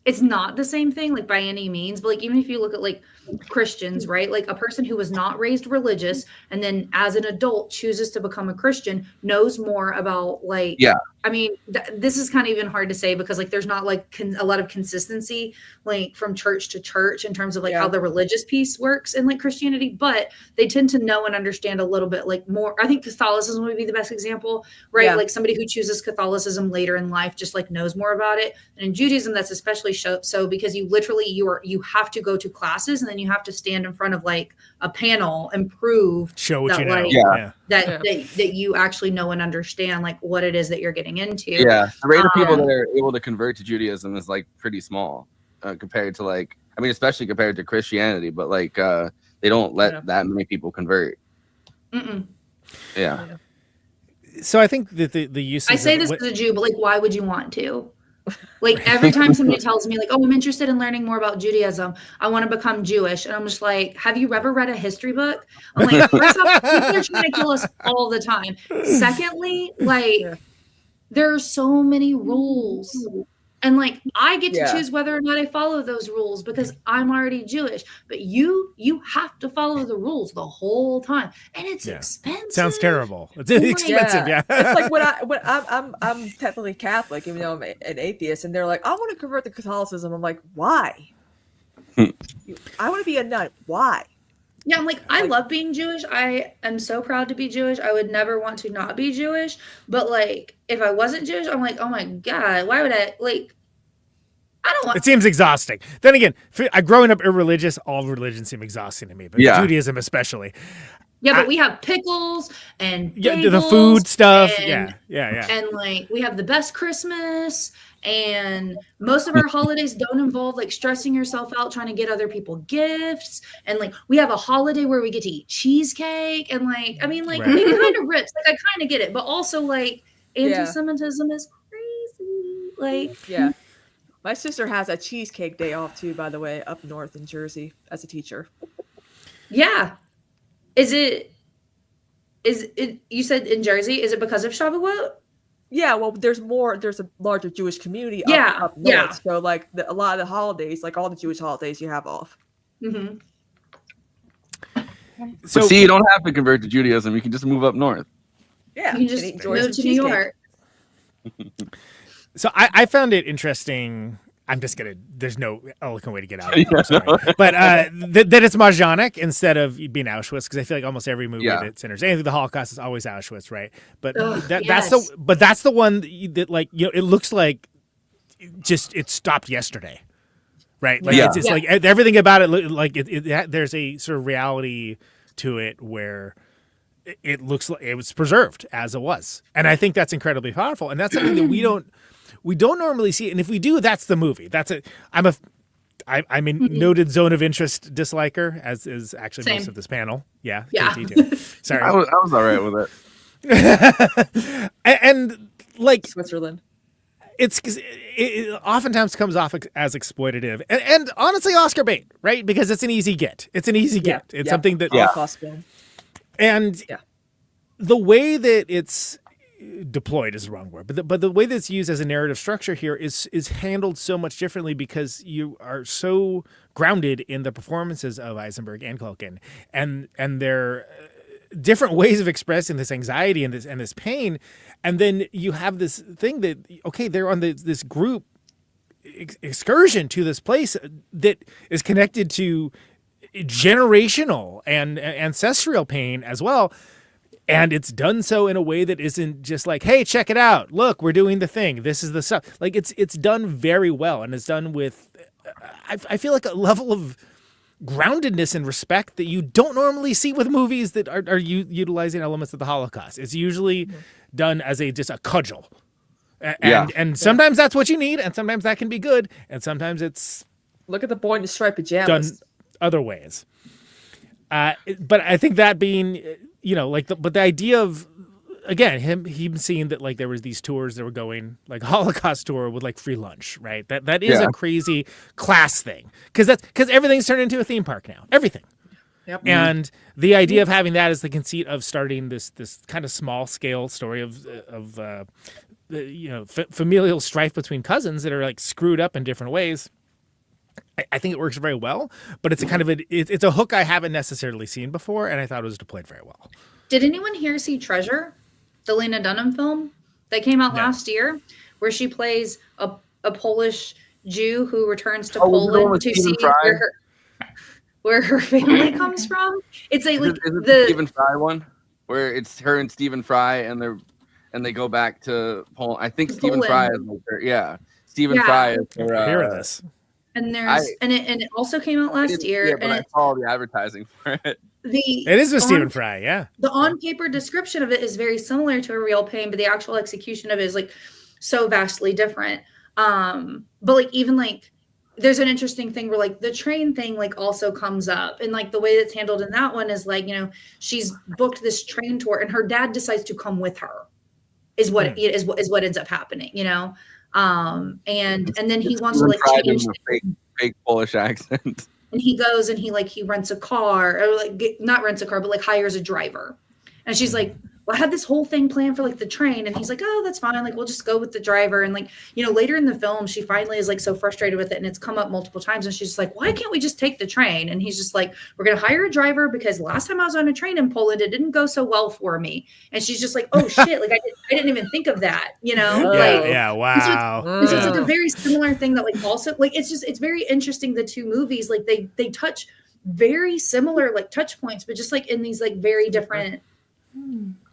it's not the same thing like by any means, but like even if you look at like Christians, right? Like a person who was not raised religious and then as an adult chooses to become a Christian knows more about like I mean, this is kind of even hard to say because like there's not like a lot of consistency like from church to church in terms of like how the religious piece works in like Christianity, but they tend to know and understand a little bit like more. I think Catholicism would be the best example, right? Yeah. Like somebody who chooses Catholicism later in life just like knows more about it. And in Judaism, that's especially so because you literally you have to go to classes and then you have to stand in front of like a panel and prove show what that, you know. Like, that you actually know and understand like what it is that you're getting into. Yeah, the rate of people that are able to convert to Judaism is like pretty small compared to like I mean especially compared to Christianity, but like they don't let that many people convert. Yeah. So I think that the use I say this as a Jew, but like why would you want to? Like every time somebody tells me like, oh, I'm interested in learning more about Judaism, I want to become Jewish. And I'm just like, have you ever read a history book? I'm like, first off, people are trying to kill us all the time. Secondly, like there are so many rules. And like I get to choose whether or not I follow those rules because I'm already Jewish. But you have to follow the rules the whole time, and it's expensive. Sounds terrible. It's expensive. Yeah. It's like when I'm technically Catholic, even though I'm an atheist, and they're like, I want to convert to Catholicism. I'm like, why? I want to be a nun. Why? Yeah, I'm like, I love being Jewish. I am so proud to be Jewish. I would never want to not be Jewish. But like, if I wasn't Jewish, I'm like, oh my God, why would I like? I don't want. It seems exhausting. Then again, growing up irreligious, all religions seem exhausting to me, but Judaism especially. Yeah, but we have pickles and bagels the food stuff. And, yeah. And like, we have the best Christmas. And most of our holidays don't involve like stressing yourself out trying to get other people gifts. And like we have a holiday where we get to eat cheesecake. And like, I mean, like it kind of rips. Like I kind of get it. But also like anti-Semitism is crazy. Like my sister has a cheesecake day off too, by the way, up north in Jersey as a teacher. Yeah. Is it you said in Jersey, is it because of Shavuot? Yeah, well, there's a larger Jewish community up north. So like a lot of the holidays, like all the Jewish holidays you have off. Mm-hmm. So see, you don't have to convert to Judaism. You can just move up north. Yeah, you can just move to New York. So I found it interesting. There's no eloquent way to get out of it. I'm sorry. But that it's Majdanek instead of being Auschwitz, because I feel like almost every movie that centers anything the Holocaust is always Auschwitz, right? But that's the one that like it looks like it stopped yesterday, right? Like it's like everything about it like there's a sort of reality to it where it looks like it was preserved as it was, and I think that's incredibly powerful, and that's something that we don't normally see it. And if we do, that's the movie. I'm a noted zone of interest disliker, as is actually most of this panel. Yeah. KT too. Sorry. I was all right with it. and like Switzerland. It oftentimes comes off as exploitative and honestly Oscar bait, right? Because it's an easy get. It's something that and the way that it's deployed is the wrong word, but the way that's used as a narrative structure here is handled so much differently because you are so grounded in the performances of Eisenberg and Culkan and their different ways of expressing this anxiety and this pain, and then you have this thing that they're on this group excursion to this place that is connected to generational and ancestral pain as well. And it's done so in a way that isn't just like, hey, check it out. Look, we're doing the thing. This is the stuff. Like it's done very well. And it's done with, I feel like a level of groundedness and respect that you don't normally see with movies that are utilizing elements of the Holocaust. It's usually done as just a cudgel. And sometimes that's what you need. And sometimes that can be good. And sometimes it's look at the boy in the striped pajamas. Done other ways. But I think that being, but the idea of, again, him seeing that like there was these tours that were going, like Holocaust tour with like free lunch, right? That is a crazy class thing because everything's turned into a theme park now. Everything. Yep. And the idea of having that as the conceit of starting this kind of small scale story of familial strife between cousins that are like screwed up in different ways. I think it works very well, but it's a kind of it's a hook I haven't necessarily seen before, and I thought it was deployed very well. Did anyone here see Treasure, the Lena Dunham film that came out last year, where she plays a Polish Jew who returns to Poland to see where her family comes from? It's like the Stephen Fry one, where it's her and Stephen Fry, and they go back to Poland. I think Stephen Fry is Stephen Fry is her. I hear this. And it also came out last year. Yeah, but I saw the advertising for it. It is with Stephen Fry, yeah. The on-paper description of it is very similar to A Real Pain, but the actual execution of it is like so vastly different. But like even like there's an interesting thing where like the train thing like also comes up, and like the way that's handled in that one is like, she's booked this train tour and her dad decides to come with her is what ends up happening, and then he wants to like change fake Polish accent. And he goes and he rents a car, or like not rents a car, but like hires a driver. And she's like, well, I had this whole thing planned for like the train. And he's like, oh, that's fine. Like, we'll just go with the driver. And like, later in the film, she finally is like so frustrated with it. And it's come up multiple times. And she's just like, why can't we just take the train? And he's just like, we're going to hire a driver because last time I was on a train in Poland, it didn't go so well for me. And she's just like, oh shit. Like I didn't even think of that, wow. It's like a very similar thing that like also like, it's very interesting. The two movies, like they touch very similar like touch points, but just like in these like very different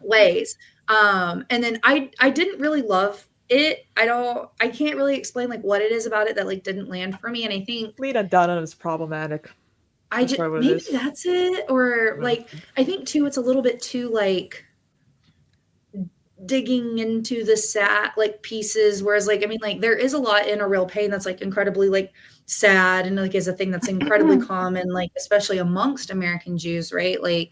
ways. And then I didn't really love it. I can't really explain like what it is about it that like didn't land for me. And I think Lena Dunham is problematic. Maybe that's it. Or like I think too it's a little bit too like digging into the sad like pieces, whereas like I mean like there is a lot in A Real Pain that's like incredibly like sad and like is a thing that's incredibly common, like especially amongst American Jews, right? Like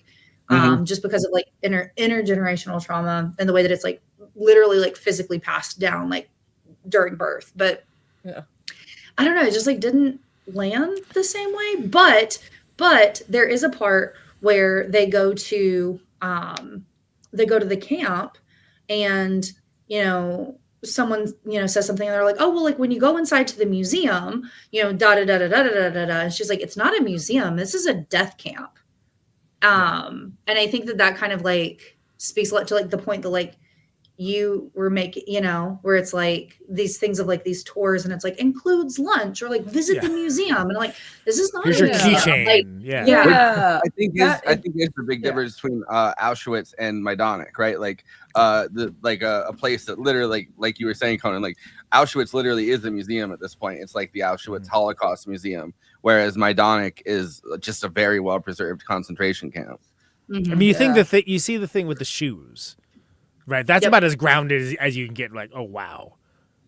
just because of like intergenerational trauma and the way that it's like literally like physically passed down like during birth. But I don't know, it just like didn't land the same way. But there is a part where they go to the camp and someone says something and they're like, oh well, like when you go inside to the museum, da da da da da da da da, and she's like, it's not a museum, this is a death camp. And I think that kind of like speaks a lot to like the point that like you were making, where it's like these things of like these tours and it's like includes lunch or like visit the museum and like this is not here's your keychain. Like, I think there's the big difference between Auschwitz and Majdanek, right? Like a place that literally like you were saying, Conan, like Auschwitz literally is a museum at this point. It's like the Auschwitz Holocaust Museum, whereas Majdanek is just a very well preserved concentration camp. I mean, you think you see the thing with the shoes, right? That's about as grounded as you can get. Like, oh wow,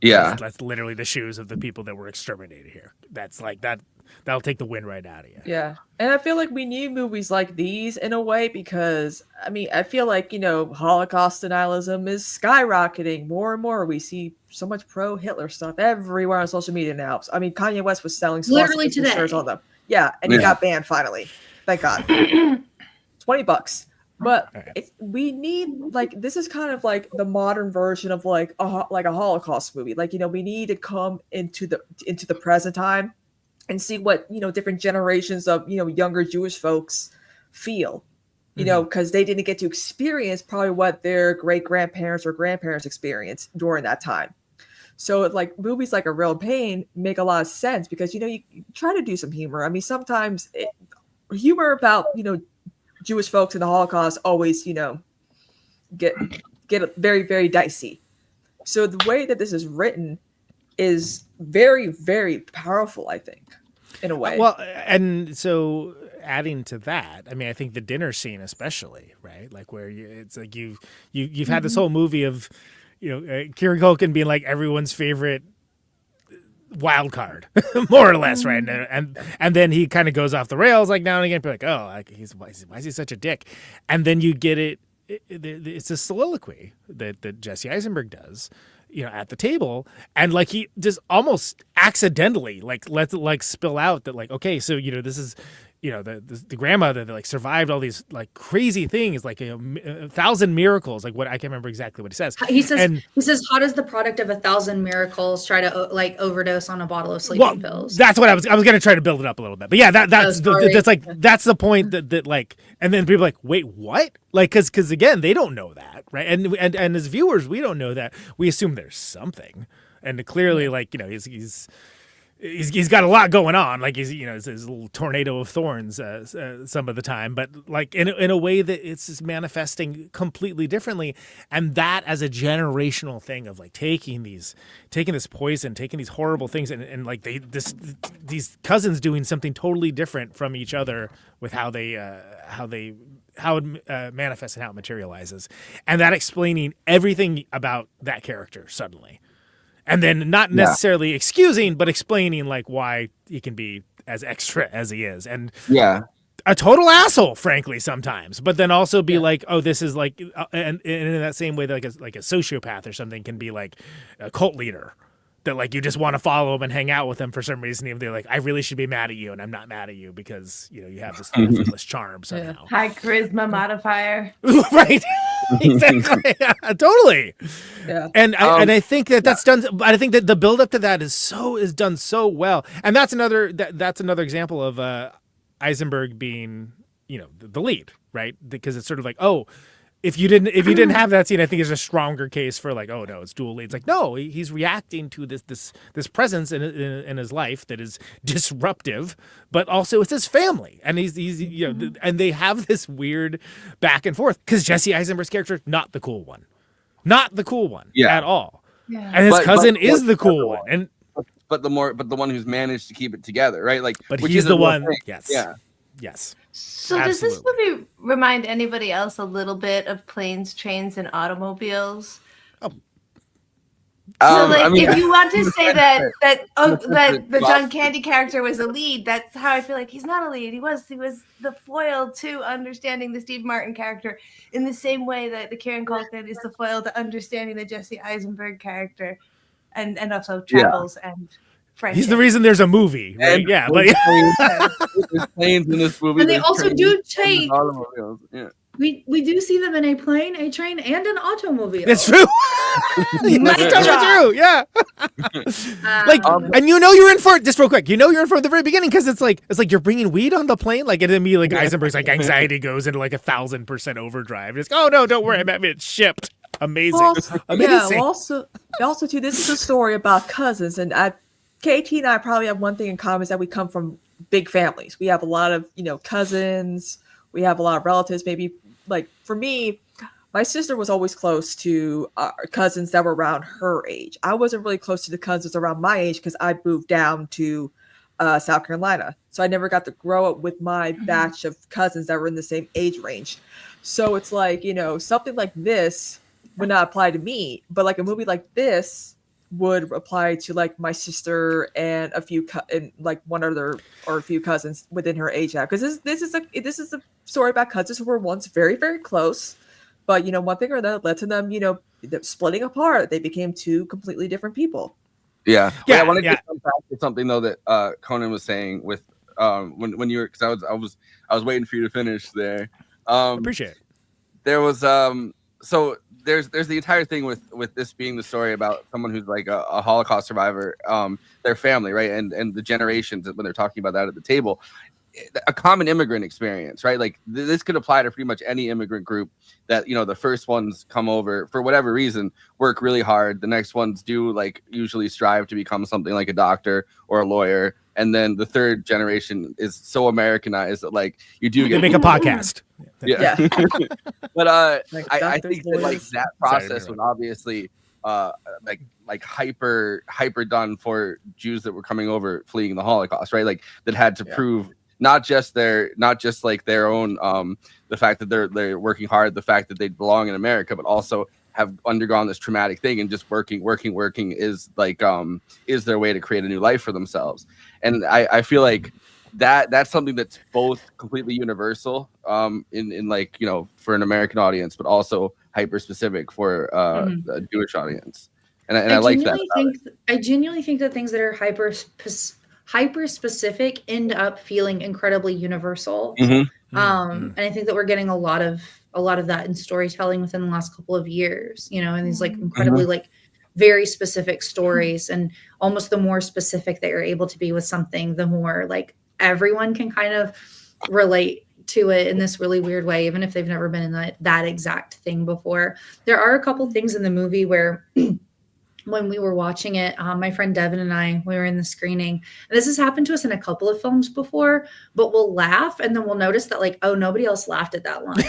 that's literally the shoes of the people that were exterminated here. That's like that. That'll take the wind right out of you. Yeah, and I feel like we need movies like these in a way because I mean I feel like Holocaust denialism is skyrocketing more and more. We see so much pro-Hitler stuff everywhere on social media now. I mean Kanye West was selling literally today shirts on them. Yeah, and he got banned finally. Thank God. $20. But we need like this is kind of like the modern version of like a Holocaust movie. Like we need to come into the present time and see what different generations of younger Jewish folks feel you know, because they didn't get to experience probably what their great grandparents or grandparents experienced during that time. So like movies like A Real Pain make a lot of sense because, you know, you try to do some humor. I mean, sometimes humor about, you know, Jewish folks in the Holocaust always, you know, get very, very dicey. So the way that this is written is very, very powerful, I think, in a way. Well, and so adding to that, I mean, I think the dinner scene especially, right? Like where it's like you've had this whole movie of, you know, Kieran Culkan being like everyone's favorite wild card, more or less, right? And then he kind of goes off the rails like now and again. Be like, oh, like why is he such a dick? And then you get it. It's a soliloquy that Jesse Eisenberg does, you know, at the table, and like he just almost accidentally like lets it like spill out that like, okay, so you know this is, you know, the grandmother that like survived all these like crazy things, like a 1,000 miracles, like what I can't remember exactly what he says. He says, how does the product of 1,000 miracles try to like overdose on a bottle of sleeping pills? That's what I was going to try to build it up a little bit, but yeah, that's the point that like, and then people are like, wait, what? Like, because again, they don't know that, right? And as viewers, we don't know that. We assume there's something, and clearly, like, you know, he's got a lot going on, like he's, you know, his little tornado of thorns some of the time, but like in a way that it's just manifesting completely differently, and that as a generational thing of like taking this poison, taking these horrible things, and like these cousins doing something totally different from each other with how it manifests and how it materializes, and that explaining everything about that character suddenly. And then not necessarily excusing, but explaining like why he can be as extra as he is. And a total asshole, frankly, sometimes. But then also be like, oh, this is like, and in that same way, like a sociopath or something can be like a cult leader. That like you just want to follow him and hang out with him for some reason. They're like, I really should be mad at you, and I'm not mad at you because, you know, you have this effortless charm somehow. High charisma modifier. Right. Exactly. Yeah, totally. Yeah. And I think that's done. But I think that the build up to that is done so well. And that's another example of Eisenberg being, you know, the lead, right? Because it's sort of like, oh, if you didn't have that scene, I think there's a stronger case for like, oh no, it's dual leads. Like, no, he's reacting to this presence in his life that is disruptive, but also it's his family, and he's you know, and they have this weird back and forth because Jesse Eisenberg's character not the cool one at all, and his cousin is the cool one, and but the one who's managed to keep it together, right? Like, but he's the one. Yes. So does this movie remind anybody else a little bit of Planes, Trains, and Automobiles? Oh. So like, if you want to say that the John Candy character was a lead, that's how I feel like he's not a lead. He was the foil to understanding the Steve Martin character in the same way that the Kieran Culkan is the foil to understanding the Jesse Eisenberg character, and also travels and. Friendship. He's the reason there's a movie, right? Yeah, but there's planes in this movie, and they also do take. Yeah. We do see them in a plane, a train, and an automobile. That's true. That's totally true. Yeah. And you know you're in for it. Just real quick, you know you're in for it at the very beginning because it's like you're bringing weed on the plane. Like, and then me, like Eisenberg's like anxiety goes into like 1,000% overdrive. It's oh no, don't worry, I'm having it shipped. Amazing. Amazing. Yeah. Also too, this is a story about cousins, and KT and I probably have one thing in common is that we come from big families. We have a lot of, you know, cousins. We have a lot of relatives. Maybe like for me, my sister was always close to cousins that were around her age. I wasn't really close to the cousins around my age because I moved down to South Carolina. So I never got to grow up with my batch of cousins that were in the same age range. So it's like, you know, something like this would not apply to me, but like a movie like this would apply to like my sister and a few like one other or a few cousins within her age now, because this is a story about cousins who were once very, very close, but you know, one thing or another led to them, you know, splitting apart. They became two completely different people. I wanted to come back to something though that Conan was saying with when you were, because I was waiting for you to finish there. Appreciate it. There was so there's the entire thing with this being the story about someone who's like a Holocaust survivor, their family, right, and the generations when they're talking about that at the table. a common immigrant experience, right? Like this could apply to pretty much any immigrant group that, you know, the first ones come over for whatever reason, work really hard. The next ones do like usually strive to become something like a doctor or a lawyer. And then the third generation is so Americanized that like you do make a podcast. Yeah. But I think that like that process was obviously like hyper done for Jews that were coming over fleeing the Holocaust, right? Like that had to prove not just their own the fact that they're working hard, the fact that they belong in America, but also have undergone this traumatic thing, and just working is like is their way to create a new life for themselves. And I feel like that's something that's both completely universal in like, you know, for an American audience, but also hyper specific for a Jewish audience. And I like that. I genuinely think that things that are hyper specific end up feeling incredibly universal. And I think that we're getting a lot of that in storytelling within the last couple of years, you know, and these like incredibly like very specific stories, and almost the more specific that you're able to be with something, the more like everyone can kind of relate to it in this really weird way, even if they've never been in that exact thing before. There are a couple things in the movie where when we were watching it, my friend Devin and I, we were in the screening, and this has happened to us in a couple of films before, but we'll laugh and then we'll notice that like, oh, nobody else laughed at that line.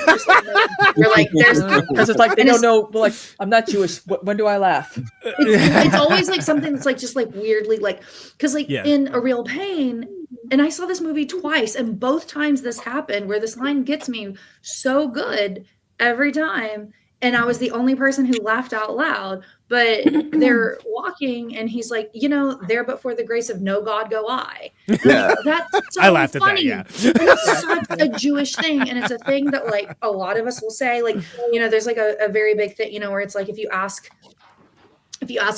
We're like, because it's like they don't know, like, I'm not Jewish. When do I laugh? It's always like something that's like just like weirdly like, because like in A Real Pain, and I saw this movie twice, and both times this happened where this line gets me so good every time. And I was the only person who laughed out loud, but they're walking and he's like, you know, there but for the grace of no God go I. Yeah. That's so I laughed funny. at that, And it's such a Jewish thing. And it's a thing that like a lot of us will say, like, you know, there's like a very big thing, you know, where it's like, if you ask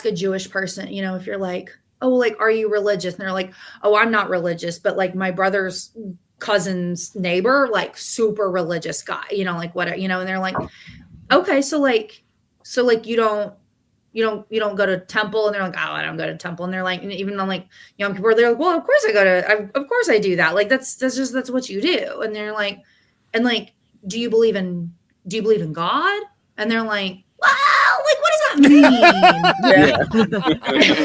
a Jewish person, you know, if you're like, oh, like, are you religious? And they're like, oh, I'm not religious, but like my brother's cousin's neighbor, like super religious guy, you know, like what, you know, and they're like, okay, so you don't go to temple, and they're like, oh, I don't go to temple, and they're like, and even on like young people, they're like, well, of course of course I do that, like that's what you do, and they're like, and like, do you believe in God? And they're like, wow, like what does that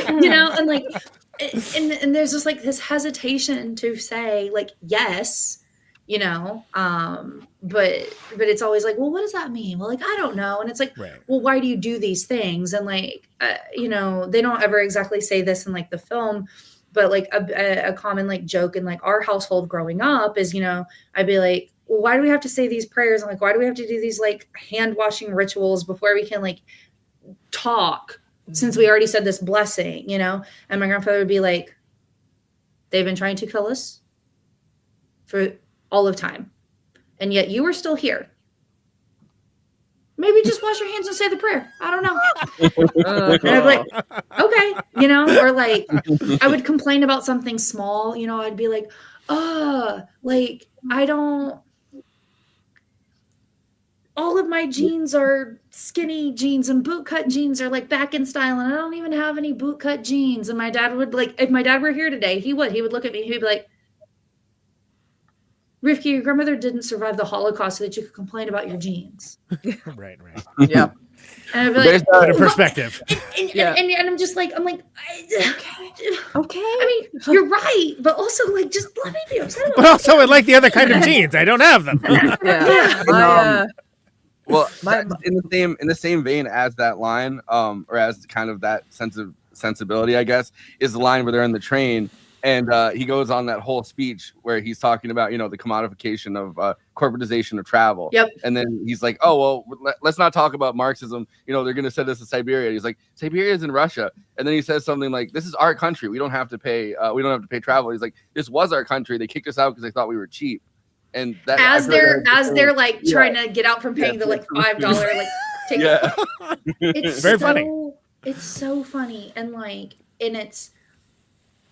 mean? You know, and like, and there's just like this hesitation to say like yes. You know, but it's always like, well, what does that mean? Well, like, I don't know. And it's like, well, why do you do these things? And like, you know, they don't ever exactly say this in like the film, but like a common like joke in like our household growing up is, you know, I'd be like, well, why do we have to say these prayers? And like, why do we have to do these like hand washing rituals before we can like talk, since we already said this blessing, you know? And my grandfather would be like, they've been trying to kill us for all of time, and yet you are still here. Maybe just wash your hands and say the prayer. I don't know. And I'd be like, okay, you know, or like I would complain about something small, you know, I'd be like, like all of my jeans are skinny jeans, and bootcut jeans are like back in style, and I don't even have any bootcut jeans. And my dad would like, if my dad were here today, he would look at me, he'd be like, Rivki, your grandmother didn't survive the Holocaust so that you could complain about your jeans. Right. Yeah. And I'd be like, put in perspective. And I'm just like, okay. I mean, Okay. you're right, but also like, just let me be upset about But also, I like the other kind of jeans. I don't have them. Yeah. Well, in the same vein as that line, or as kind of that sensibility, I guess, is the line where they're in the train. And he goes on that whole speech where he's talking about, you know, the commodification of corporatization of travel. Yep. And then he's like, oh, well, let's not talk about Marxism. You know, they're going to send us to Siberia. He's like, Siberia's in Russia. And then he says something like, this is our country. We don't have to pay. Travel. He's like, this was our country. They kicked us out because they thought we were cheap. And that as they're like trying to get out from paying the like $5 like ticket. Yeah. It's very funny. It's so funny. And like, and it's,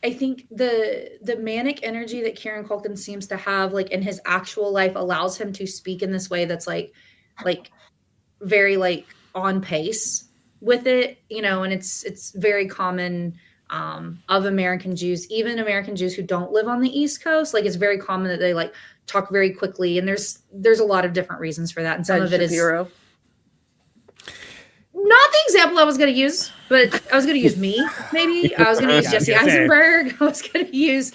I think the manic energy that Kieran Culkan seems to have, like in his actual life, allows him to speak in this way that's like very like on pace with it, you know. And it's very common of American Jews, even American Jews who don't live on the East Coast. Like, it's very common that they like talk very quickly, and there's a lot of different reasons for that, and some of it is not the example I was going to use, but I was going to use me, maybe. I was going to use Jesse Eisenberg. I was going to use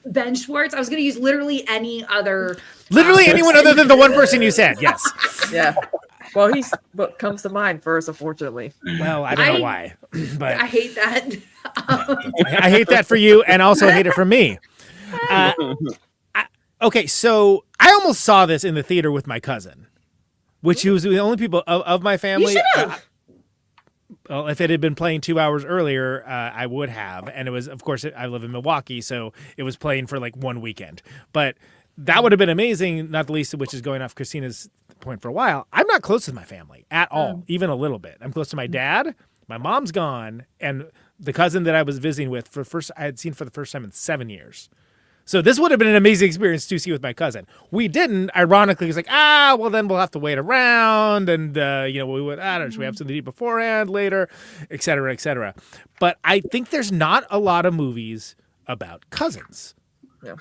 Ben Schwartz. I was going to use literally any other. Literally anyone other than the one person you said, yes. Yeah. Well, he's what comes to mind first, unfortunately. Well, I don't know why, but I hate that. I hate that for you, and also hate it for me. Okay, so I almost saw this in the theater with my cousin, which was the only people of my family. You should have. Well, if it had been playing 2 hours earlier, I would have. And it was, of course, I live in Milwaukee, so it was playing for like one weekend. But that would have been amazing, not the least of which is going off Kristina's point for a while. I'm not close with my family at all, even a little bit. I'm close to my dad. My mom's gone, and the cousin that I was visiting with I had seen for the first time in 7 years. So this would have been an amazing experience to see with my cousin. We didn't. Ironically, it's like, well, then we'll have to wait around, and we would. I don't know. Should we have something to eat beforehand, later, et cetera, et cetera. But I think there's not a lot of movies about cousins. Yeah.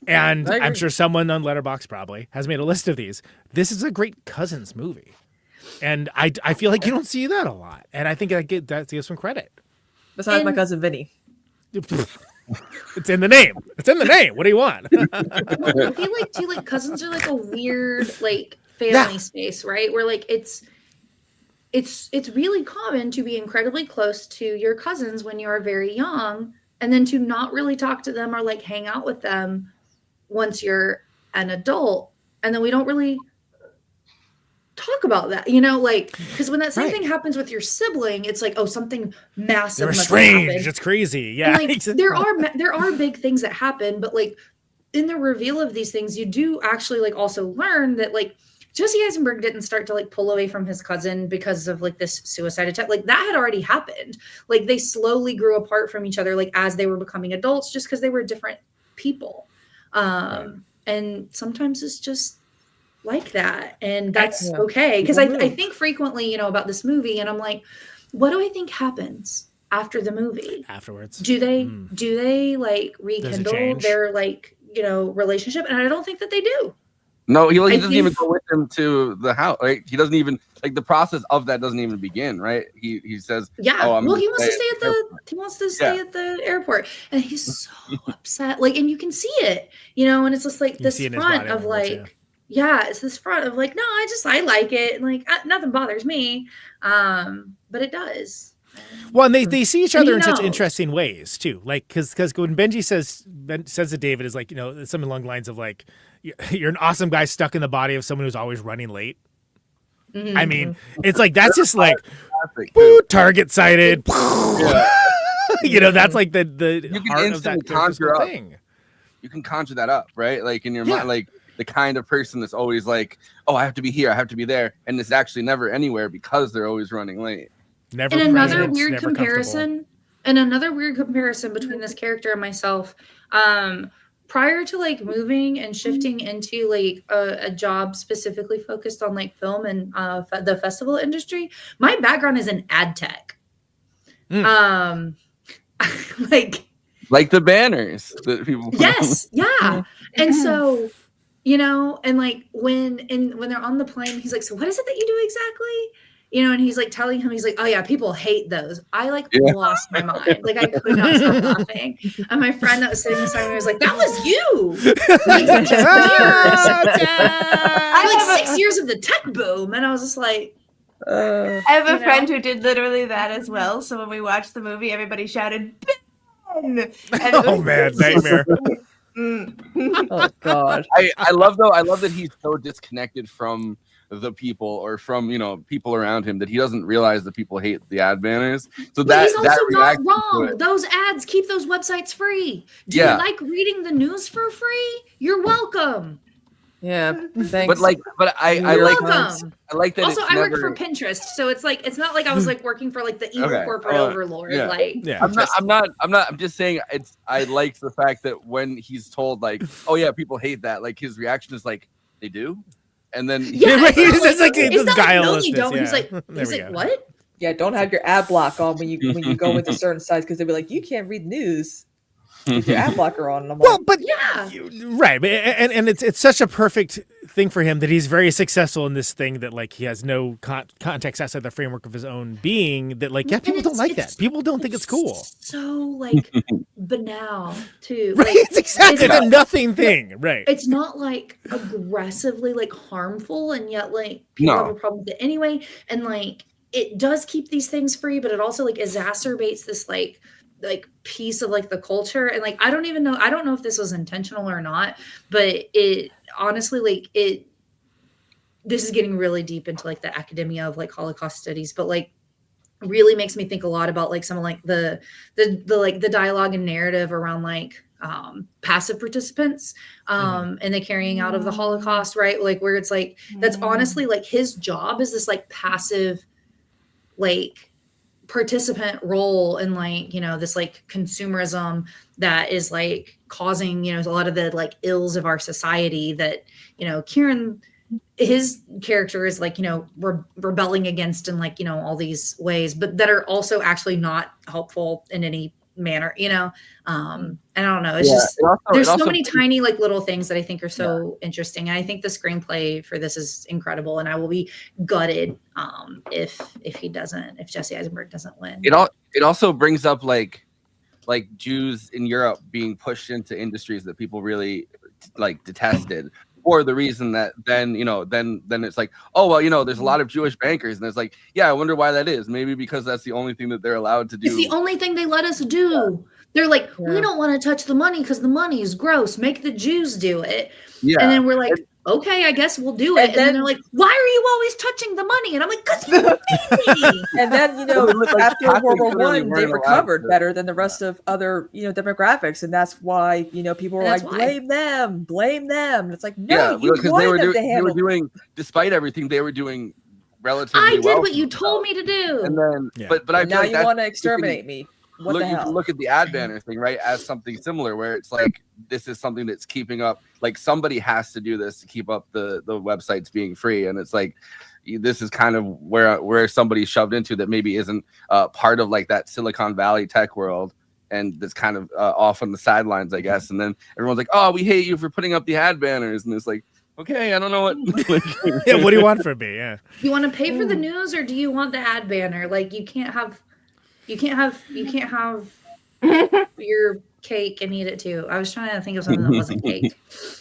And I'm sure someone on Letterboxd probably has made a list of these. This is a great cousins movie, and I feel like you don't see that a lot. And I think that gives some credit. Besides my cousin Vinny. It's in the name. It's in the name. What do you want? I feel like too, like cousins are like a weird like family space, right? Where like it's really common to be incredibly close to your cousins when you are very young, and then to not really talk to them or like hang out with them once you're an adult, and then we don't really talk about that, like, because when that same thing happens with your sibling, it's like, something massive. They're strange. It's crazy. Yeah. And, like, there are big things that happen, but like in the reveal of these things, you do actually like also learn that like Jesse Eisenberg didn't start to like pull away from his cousin because of like this suicide attempt. Like that had already happened. Like they slowly grew apart from each other, like as they were becoming adults, just because they were different people. And sometimes it's just like that, and that's okay, because I think frequently about this movie, and I'm like, what do I think happens after the movie? Afterwards, do they like rekindle their like relationship? And I don't think that they do. No, he doesn't even go with him to the house. Like he doesn't even like the process of that doesn't even begin. Right? He says, he wants to stay at the airport, and he's so upset. Like, and you can see it, and it's just like this front of like. Yeah, it's this front of like, no, I like it, and like nothing bothers me, but it does. Well, and they see each other in such interesting ways too. Like, because when Benji says to David is like, something along the lines of like, you're an awesome guy stuck in the body of someone who's always running late. Mm-hmm. I mean, it's like that's just like, target sighted. That's like the you can heart instantly of that conjure up. thing. You can conjure that up, right? Like in your mind, like. The kind of person that's always like, I have to be here, I have to be there, and it's actually never anywhere because they're always running late. Never. And another weird comparison between this character and myself, prior to like moving and shifting into like a job specifically focused on like film and the festival industry, my background is in ad tech. like the banners that people. Yes, yeah, and so. And like when they're on the plane, he's like, so what is it that you do exactly? And he's like telling him, he's like, oh yeah, people hate those. I like lost my mind. Like I could not stop laughing. And my friend that was sitting beside me was like, that was you. Like, I like 6 years of the tech boom. And I was just like, I have a friend who did literally that as well. So when we watched the movie, everybody shouted, Ben! Oh man, nightmare. Oh God! I love that he's so disconnected from the people or from people around him that he doesn't realize that people hate the ad banners. So but he's also not wrong. Those ads keep those websites free. Do you like reading the news for free? You're welcome. Yeah, thanks. But I like that. Also, I work for Pinterest, so it's like it's not like I was like working for like the evil corporate overlord. Yeah. I'm just saying I like the fact that when he's told like, oh yeah, people hate that, like his reaction is like, they do, and then it's like the guilelessness. He's like, what? Yeah, don't have your ad block on when you go into certain sites because they'll be like, you can't read news with your ad blocker on. And I'm Well, like, but Yeah. right, and it's such a perfect thing for him that he's very successful in this thing that like he has no context outside the framework of his own being. That like people don't like that. People don't think it's cool. So like banal too. Right, Like, it's exactly it's a nothing thing. Right. It's not like aggressively like harmful, and yet like people have a problem with it anyway. And like it does keep these things free, but it also like exacerbates this like piece of like the culture. And like I don't know if this was intentional or not, but it honestly like this is getting really deep into like the academia of like Holocaust studies, but like really makes me think a lot about like some of like the dialogue and narrative around like passive participants and the carrying out of the Holocaust, right? Like where it's like that's honestly like his job is this like passive like participant role in like, you know, this like consumerism that is like causing, you know, a lot of the like ills of our society that, you know, Kieran, his character is like, you know, rebelling against in like, you know, all these ways, but that are also actually not helpful in any manner, you know. And I don't know, it's just there's so many tiny like little things that I think are so interesting. And I think the screenplay for this is incredible, and I will be gutted if Jesse Eisenberg doesn't win. It also brings up like Jews in Europe being pushed into industries that people really like detested, for the reason that then it's like, oh well, you know, there's a lot of Jewish bankers, and it's like, yeah, I wonder why that is. Maybe because that's the only thing that they're allowed to do. It's the only thing they let us do. They're like, we don't want to touch the money because the money is gross. Make the Jews do it. Yeah. And then we're like, okay, I guess we'll do it. And then they're like, why are you always touching the money? And I'm like, because you made me. And then, you know, after World War I, they recovered better than the rest of other, you know, demographics. And that's why, you know, people were like, blame them. And it's like, no, you wanted them to handle. They were doing, despite everything, they were doing relatively well. I did what you told me to do. And then, but I now you want to exterminate me. What the hell? You can look at the ad banner thing, right, as something similar, where it's like, this is something that's keeping up, like somebody has to do this to keep up the websites being free. And it's like, this is kind of where somebody's shoved into that maybe isn't part of like that Silicon Valley tech world, and that's kind of off on the sidelines, I guess. And then everyone's like, oh, we hate you for putting up the ad banners. And it's like, okay, I don't know what. Yeah, what do you want from me? Yeah. You want to pay for the news, or do you want the ad banner? Like you can't have your cake and eat it too. I was trying to think of something that wasn't cake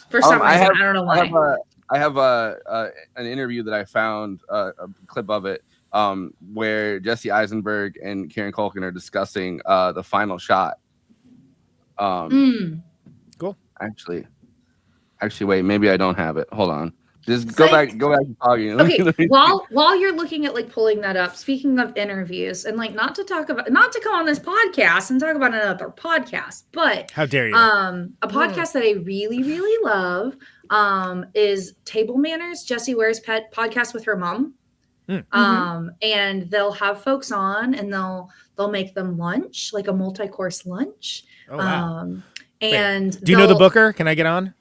for some reason. I don't know why. I have an interview that I found, a clip of it, where Jesse Eisenberg and Kieran Culkan are discussing the final shot. Cool. Actually, wait, maybe I don't have it. Hold on. Just go back to talking. Okay, while you're looking at like pulling that up, speaking of interviews, and like not to come on this podcast and talk about another podcast, but how dare you? A podcast that I really, really love is Table Manners, Jessie Ware's pet podcast with her mom. And they'll have folks on, and they'll make them lunch, like a multi-course lunch. Oh, wow. And do you know the booker? Can I get on?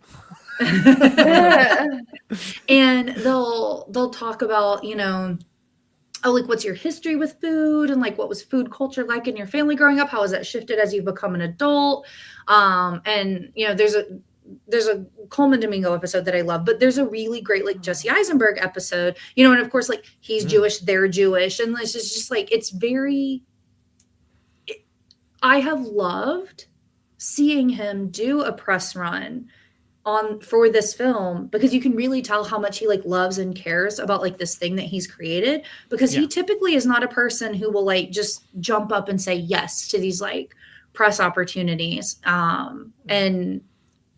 And they'll talk about, you know, like what's your history with food, and like what was food culture like in your family growing up, how has that shifted as you've become an adult, and you know, there's a Coleman Domingo episode that I love, but there's a really great like Jesse Eisenberg episode, you know, and of course like he's Jewish, they're Jewish, and this is just like, it's very, I have loved seeing him do a press run for this film, because you can really tell how much he like loves and cares about like this thing that he's created, because he typically is not a person who will like just jump up and say yes to these like press opportunities. And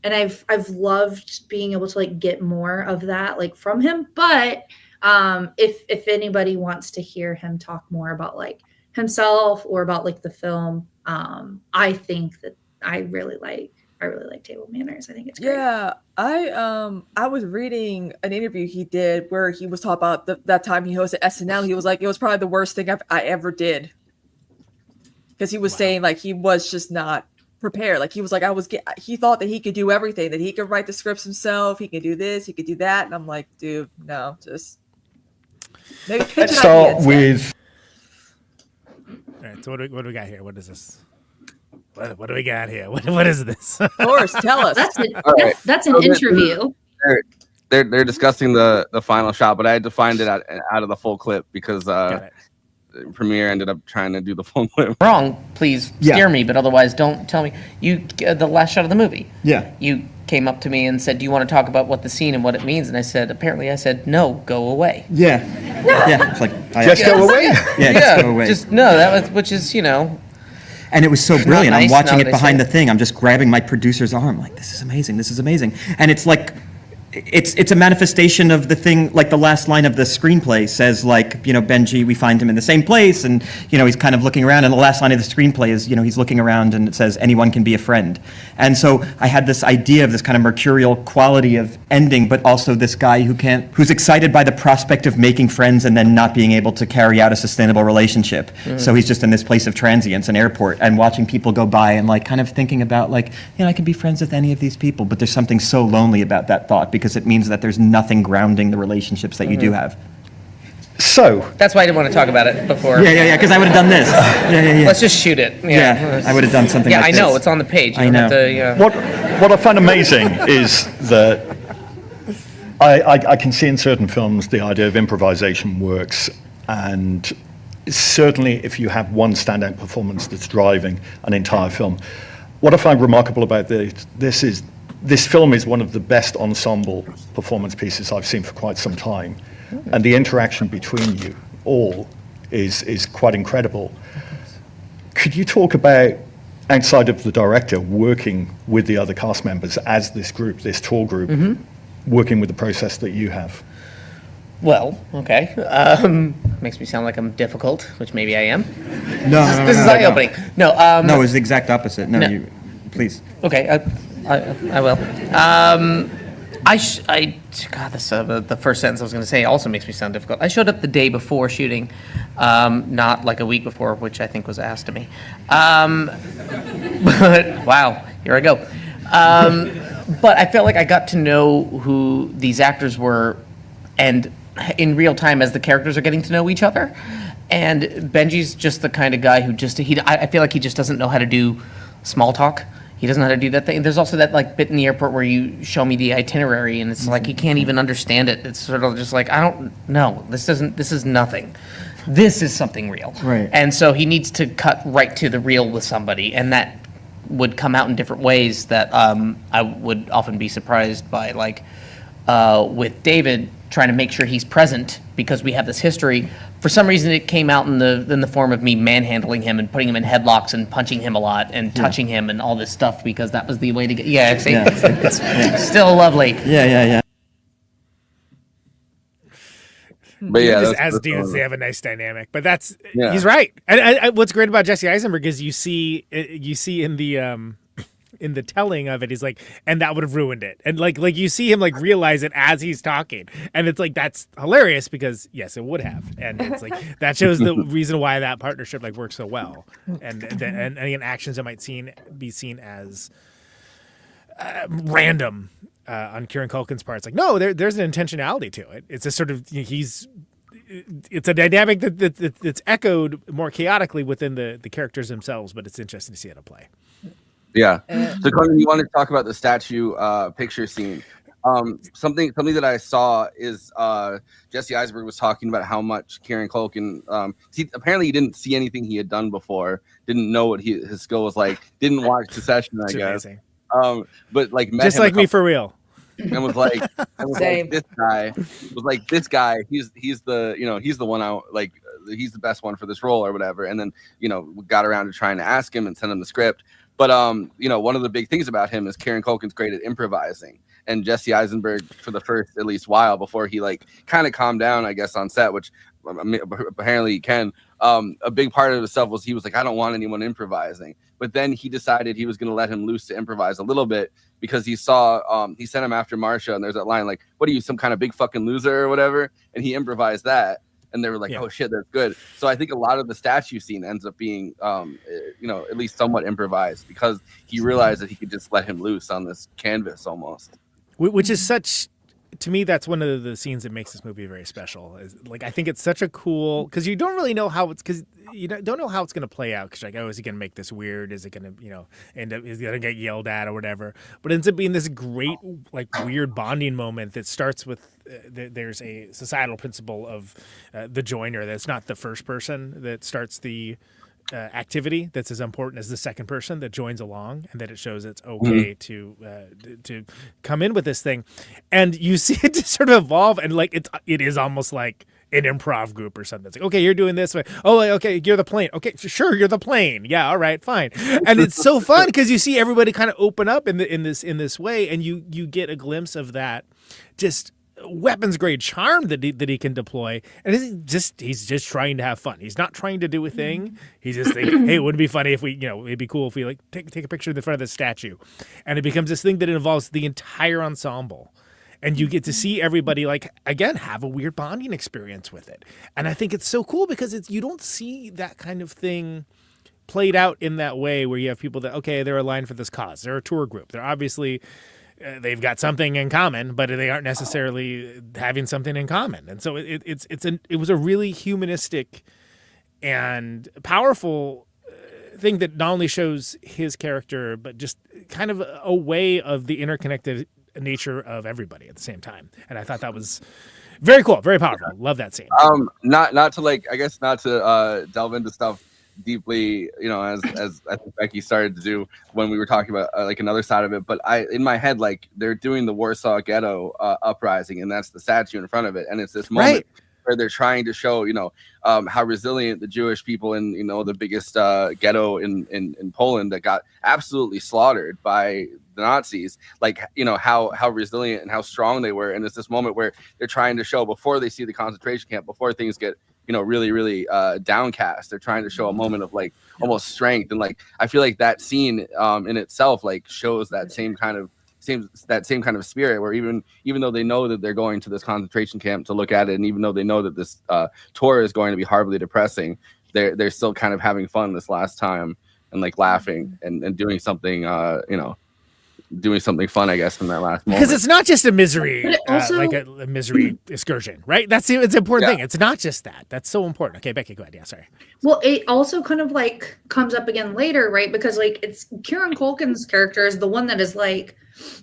I've loved being able to like get more of that like from him. But if anybody wants to hear him talk more about like himself or about like the film, I think that I really like Table Manners. I think it's great. Yeah, I was reading an interview he did where he was talking about that time he hosted SNL. He was like, it was probably the worst thing I ever did, because he was saying like he was just not prepared. Like he was like, he thought that he could do everything, that he could write the scripts himself, he could do this, he could do that, and I'm like, dude, no, just maybe pitch an idea instead. right. So what do we got here? What is this? What do we got here? What is this? Forrest, tell us. That's an interview. They're discussing the final shot, but I had to find it out of the full clip because Premiere ended up trying to do the full clip. Wrong, please steer me, but otherwise don't tell me. You the last shot of the movie. Yeah. You came up to me and said, "Do you want to talk about what the scene and what it means?" And I said, "No, go away." Yeah. Yeah. It's like just go away. Yeah, just go away. Just no. That was, which is, you know. And it was so brilliant. Nice, I'm watching no, it behind the thing. I'm just grabbing my producer's arm, like, this is amazing. This is amazing. And it's like, it's a manifestation of the thing, like the last line of the screenplay says, like, you know, Benji, we find him in the same place, and, you know, he's kind of looking around, and the last line of the screenplay is, you know, he's looking around and it says, anyone can be a friend. And so I had this idea of this kind of mercurial quality of ending, but also this guy who's excited by the prospect of making friends and then not being able to carry out a sustainable relationship. So he's just in this place of transience, an airport, and watching people go by and like kind of thinking about like, you know, I can be friends with any of these people, but there's something so lonely about that thought because it means that there's nothing grounding the relationships that you do have. So That's why I didn't want to talk about it before. Yeah, because I would have done this. Yeah. Let's just shoot it. Yeah, I would have done something Yeah, like I know. this. It's on the page. You I don't know. have to, yeah. what I find amazing is that I can see in certain films the idea of improvisation works, and certainly if you have one standout performance that's driving an entire film. What I find remarkable about this film is one of the best ensemble performance pieces I've seen for quite some time. And the interaction between you all is quite incredible. Could you talk about, outside of the director, working with the other cast members as this group, this tour group, working with the process that you have? Well, okay. Makes me sound like I'm difficult, which maybe I am. No, This is eye-opening. No, No, it's the exact opposite. No, No. you, please. Okay, I will. God, this the first sentence I was going to say also makes me sound difficult. I showed up the day before shooting, not like a week before, which I think was asked of me. But wow, here I go. But I felt like I got to know who these actors were, and in real time as the characters are getting to know each other. And Benji's just the kind of guy who I feel like he just doesn't know how to do small talk. He doesn't know how to do that thing. There's also that like bit in the airport where you show me the itinerary and it's like he can't even understand it. It's sort of just like, I don't know. This is nothing. This is something real. Right. And so he needs to cut right to the real with somebody, and that would come out in different ways that I would often be surprised by, like with David trying to make sure he's present because we have this history. For some reason, it came out in the form of me manhandling him and putting him in headlocks and punching him a lot and touching him and all this stuff because that was the way to get. Yeah, see, it's still lovely. Yeah. But yeah, Just as dudes, they have a nice dynamic. But he's right. And what's great about Jesse Eisenberg is you see in the telling of it, he's like, and that would have ruined it. And like you see him like realize it as he's talking. And it's like, that's hilarious because yes, it would have. And it's like, that shows the reason why that partnership like works so well. And again, actions that might be seen as random on Kieran Culkan's part. It's like, no, there's an intentionality to it. It's a sort of, it's a dynamic that's echoed more chaotically within the characters themselves, but it's interesting to see it at play. Yeah. So, Conan, you wanted to talk about the statue picture scene. Something that I saw is Jesse Eisenberg was talking about how much Kieran Culkan, apparently he didn't see anything he had done before, didn't know what his skill was like, didn't watch the session, I guess. Amazing. But like met just him like me for real. And was like, this guy, he's the one he's the best one for this role or whatever. And then, got around to trying to ask him and send him the script. But, one of the big things about him is Kieran Culkin's great at improvising. And Jesse Eisenberg, for the first at least while before he kind of calmed down, I guess, on set, which apparently he can. A big part of himself was he was like, I don't want anyone improvising. But then he decided he was going to let him loose to improvise a little bit because he saw he sent him after Marsha, and there's that line like, what are you, some kind of big fucking loser or whatever? And he improvised that. And they were like, oh shit, that's good. So I think a lot of the statue scene ends up being, at least somewhat improvised because he realized that he could just let him loose on this canvas almost. Which is such, to me, that's one of the scenes that makes this movie very special. I think it's such a cool, because you don't really know how because you don't know how it's going to play out because like, oh, is he going to make this weird? Is it going to, end up, is he going to get yelled at or whatever? But it ends up being this great, like, weird bonding moment that starts with there's a societal principle of the joiner. That's not the first person that starts the activity that's as important as the second person that joins along, and that it shows it's okay to come in with this thing, and you see it just sort of evolve, and like it is almost like an improv group or something. It's like, okay, you're doing this way. Oh, okay, you're the plane. Okay, sure, you're the plane. Yeah, all right, fine. And it's so fun because you see everybody kind of open up in this way, and you get a glimpse of that just weapons grade charm that he can deploy, and he's just trying to have fun. He's not trying to do a thing. He's just thinking, hey, wouldn't it be funny if we, it'd be cool if we like take a picture in the front of the statue, and it becomes this thing that involves the entire ensemble, and you get to see everybody like again have a weird bonding experience with it. And I think it's so cool because you don't see that kind of thing played out in that way where you have people that they're aligned for this cause. They're a tour group. They're obviously they've got something in common, but they aren't necessarily having something in common. And so it was a really humanistic and powerful thing that not only shows his character, but just kind of a way of the interconnected nature of everybody at the same time. And I thought that was very cool, very powerful. Love that scene. Not to delve into stuff deeply, as I think Becky started to do when we were talking about like another side of it, but in my head, like they're doing the Warsaw Ghetto uprising, and that's the statue in front of it, and it's this moment where they're trying to show how resilient the Jewish people in the biggest ghetto in Poland that got absolutely slaughtered by the Nazis, like how resilient and how strong they were. And it's this moment where they're trying to show, before they see the concentration camp, before things get really, really downcast, they're trying to show a moment of like almost strength. And like, I feel like that scene in itself like shows that same kind of spirit, where even though they know that they're going to this concentration camp to look at it, and even though they know that this tour is going to be horribly depressing, they're still kind of having fun this last time and like laughing and doing something doing something fun, I guess, in that last moment. Because it's not just a misery, like a misery excursion, right? It's an important thing. It's not just that. That's so important. Okay, Becky, go ahead. Yeah, sorry. Well, it also kind of like comes up again later, right? Because like it's Kieran Culkan's character is the one that is like,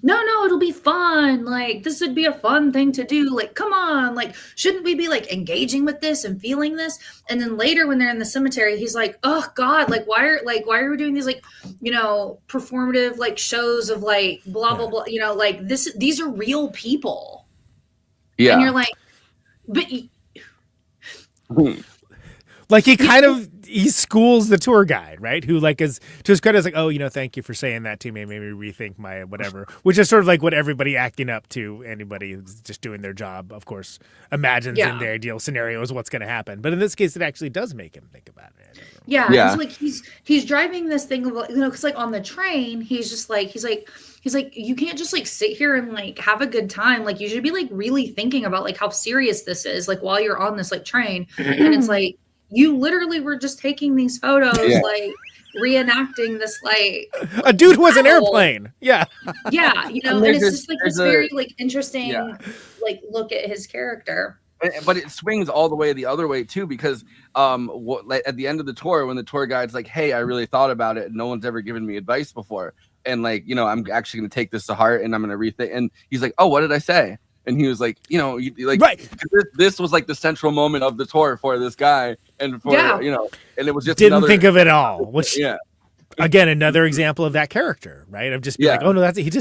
no, it'll be fun. Like this would be a fun thing to do. Like, come on. Like, shouldn't we be like engaging with this and feeling this? And then later when they're in the cemetery, he's like, oh God, like why are we doing these like, performative like shows of like blah blah blah, like these are real people. Yeah. And you're like, but like he schools the tour guide, right? Who like is to his credit is like, oh, thank you for saying that to me. Made me rethink my whatever, which is sort of like what everybody acting up to anybody who's just doing their job, of course, imagines in the ideal scenario is what's going to happen. But in this case, it actually does make him think about it. Yeah. And so like he's driving this thing, because like on the train, he's like, you can't just like sit here and like have a good time. Like you should be like really thinking about like how serious this is, like while you're on this like train. And it's like, you literally were just taking these photos, like reenacting this, like a dude who was an airplane. Yeah. Yeah. And it's just like this very like interesting, like look at his character. But it swings all the way the other way too, because at the end of the tour, when the tour guide's like, hey, I really thought about it, and no one's ever given me advice before, and like, I'm actually going to take this to heart, and I'm going to rethink. And he's like, oh, what did I say? And he was like, right. This was like the central moment of the tour for this guy, and for and it was just didn't think of it all. Which again, another example of that character, right? Of just being like, oh no, he's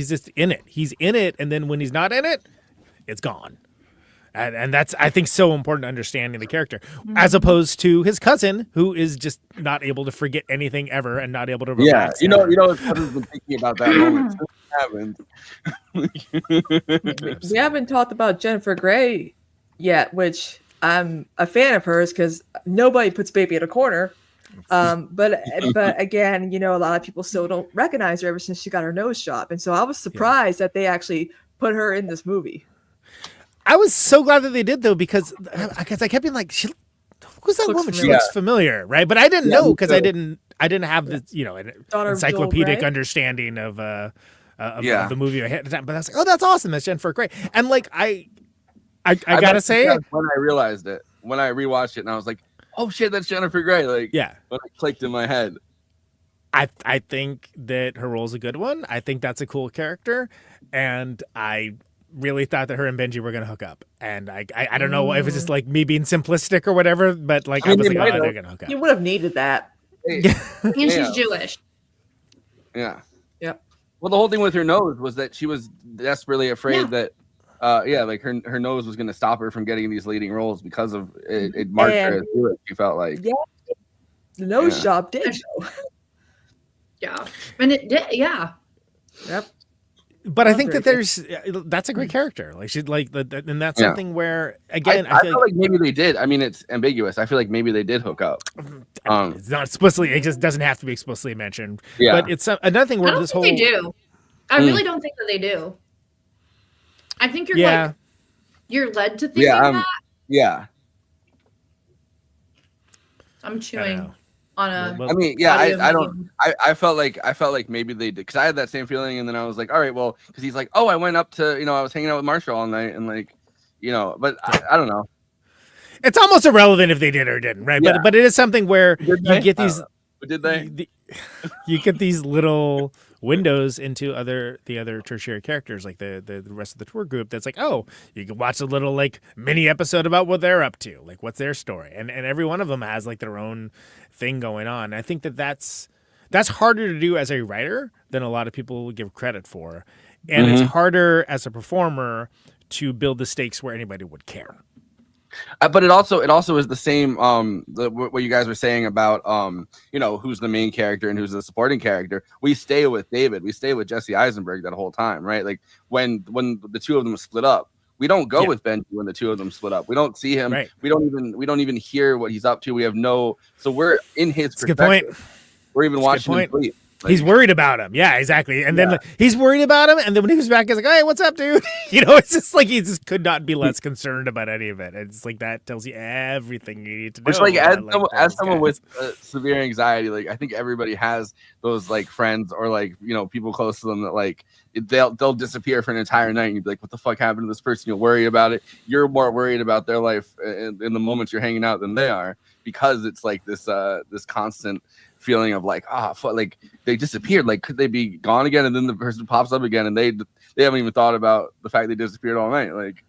just in it. He's in it, and then when he's not in it, it's gone. And that's, I think, so important to understanding the character, as opposed to his cousin, who is just not able to forget anything ever and not able to relax. His cousin's been thinking about that moment. We haven't talked about Jennifer Grey yet, which I'm a fan of hers because nobody puts baby in a corner. But again, a lot of people still don't recognize her ever since she got her nose job, and so I was surprised that they actually put her in this movie. I was so glad that they did, though, because I kept being like, who's that woman? She looks familiar, right? But I didn't know, because I didn't have this, an encyclopedic understanding of the movie ahead of time. But I was like, oh, that's awesome. That's Jennifer Grey. And like, I gotta say, when I realized it, when I rewatched it, and I was like, oh shit, that's Jennifer Grey. Like, Yeah. when it clicked in my head. I think that her role's a good one. I think that's a cool character, and I really thought that her and Benji were gonna hook up. And I don't know if it's just like me being simplistic or whatever, but like I was like, oh, they're gonna hook up. You would have needed that. And she's Jewish. Yeah. Yep. Well, the whole thing with her nose was that she was desperately afraid that, like her nose was going to stop her from getting these leading roles because of it marked her as Jewish. She felt like, yeah, the nose job did. Yeah, and it did. Yeah. Yep. But I think that that's a great character. Like she's like and that's something where again I feel like maybe they did. I mean, it's ambiguous. I feel like maybe they did hook up. It's not explicitly. It just doesn't have to be explicitly mentioned. Yeah. But it's another thing where I don't this think whole they do. I really don't think that they do. I think you're like you're led to thinking that. Yeah. I'm chewing on a. I mean, yeah, I don't. I felt like maybe they did because I had that same feeling, and then I was like, all right, well, because he's like, oh, I went up to, I was hanging out with Marshall all night, and like, but I don't know. It's almost irrelevant if they did or didn't, right? Yeah. But it is something where you get these. Did they? You get these little windows into the other tertiary characters, like the rest of the tour group. That's like, oh, you can watch a little like mini episode about what they're up to, like what's their story, and every one of them has like their own thing going on. I think that's harder to do as a writer than a lot of people give credit for, and it's harder as a performer to build the stakes where anybody would care. But it also is the same what you guys were saying about who's the main character and who's the supporting character. We stay with David, we stay with Jesse Eisenberg that whole time, right? Like when the two of them split up, we don't go with Benji when the two of them split up. We don't see him. Right. We don't even hear what he's up to. We have so we're in his perspective. Good point. We're even watching him sleep. Like, he's worried about him. Yeah, exactly. And then he's worried about him. And then when he comes back, he's like, hey, what's up, dude? It's just like he just could not be less concerned about any of it. It's like that tells you everything you need to know. Which, like, as someone with severe anxiety, like, I think everybody has those, like, friends or, like, people close to them that, like, they'll disappear for an entire night. And you'd be like, what the fuck happened to this person? You'll worry about it. You're more worried about their life in the moments you're hanging out than they are, because it's like this constant feeling of like, like they disappeared, like could they be gone again? And then the person pops up again and they haven't even thought about the fact they disappeared all night, like.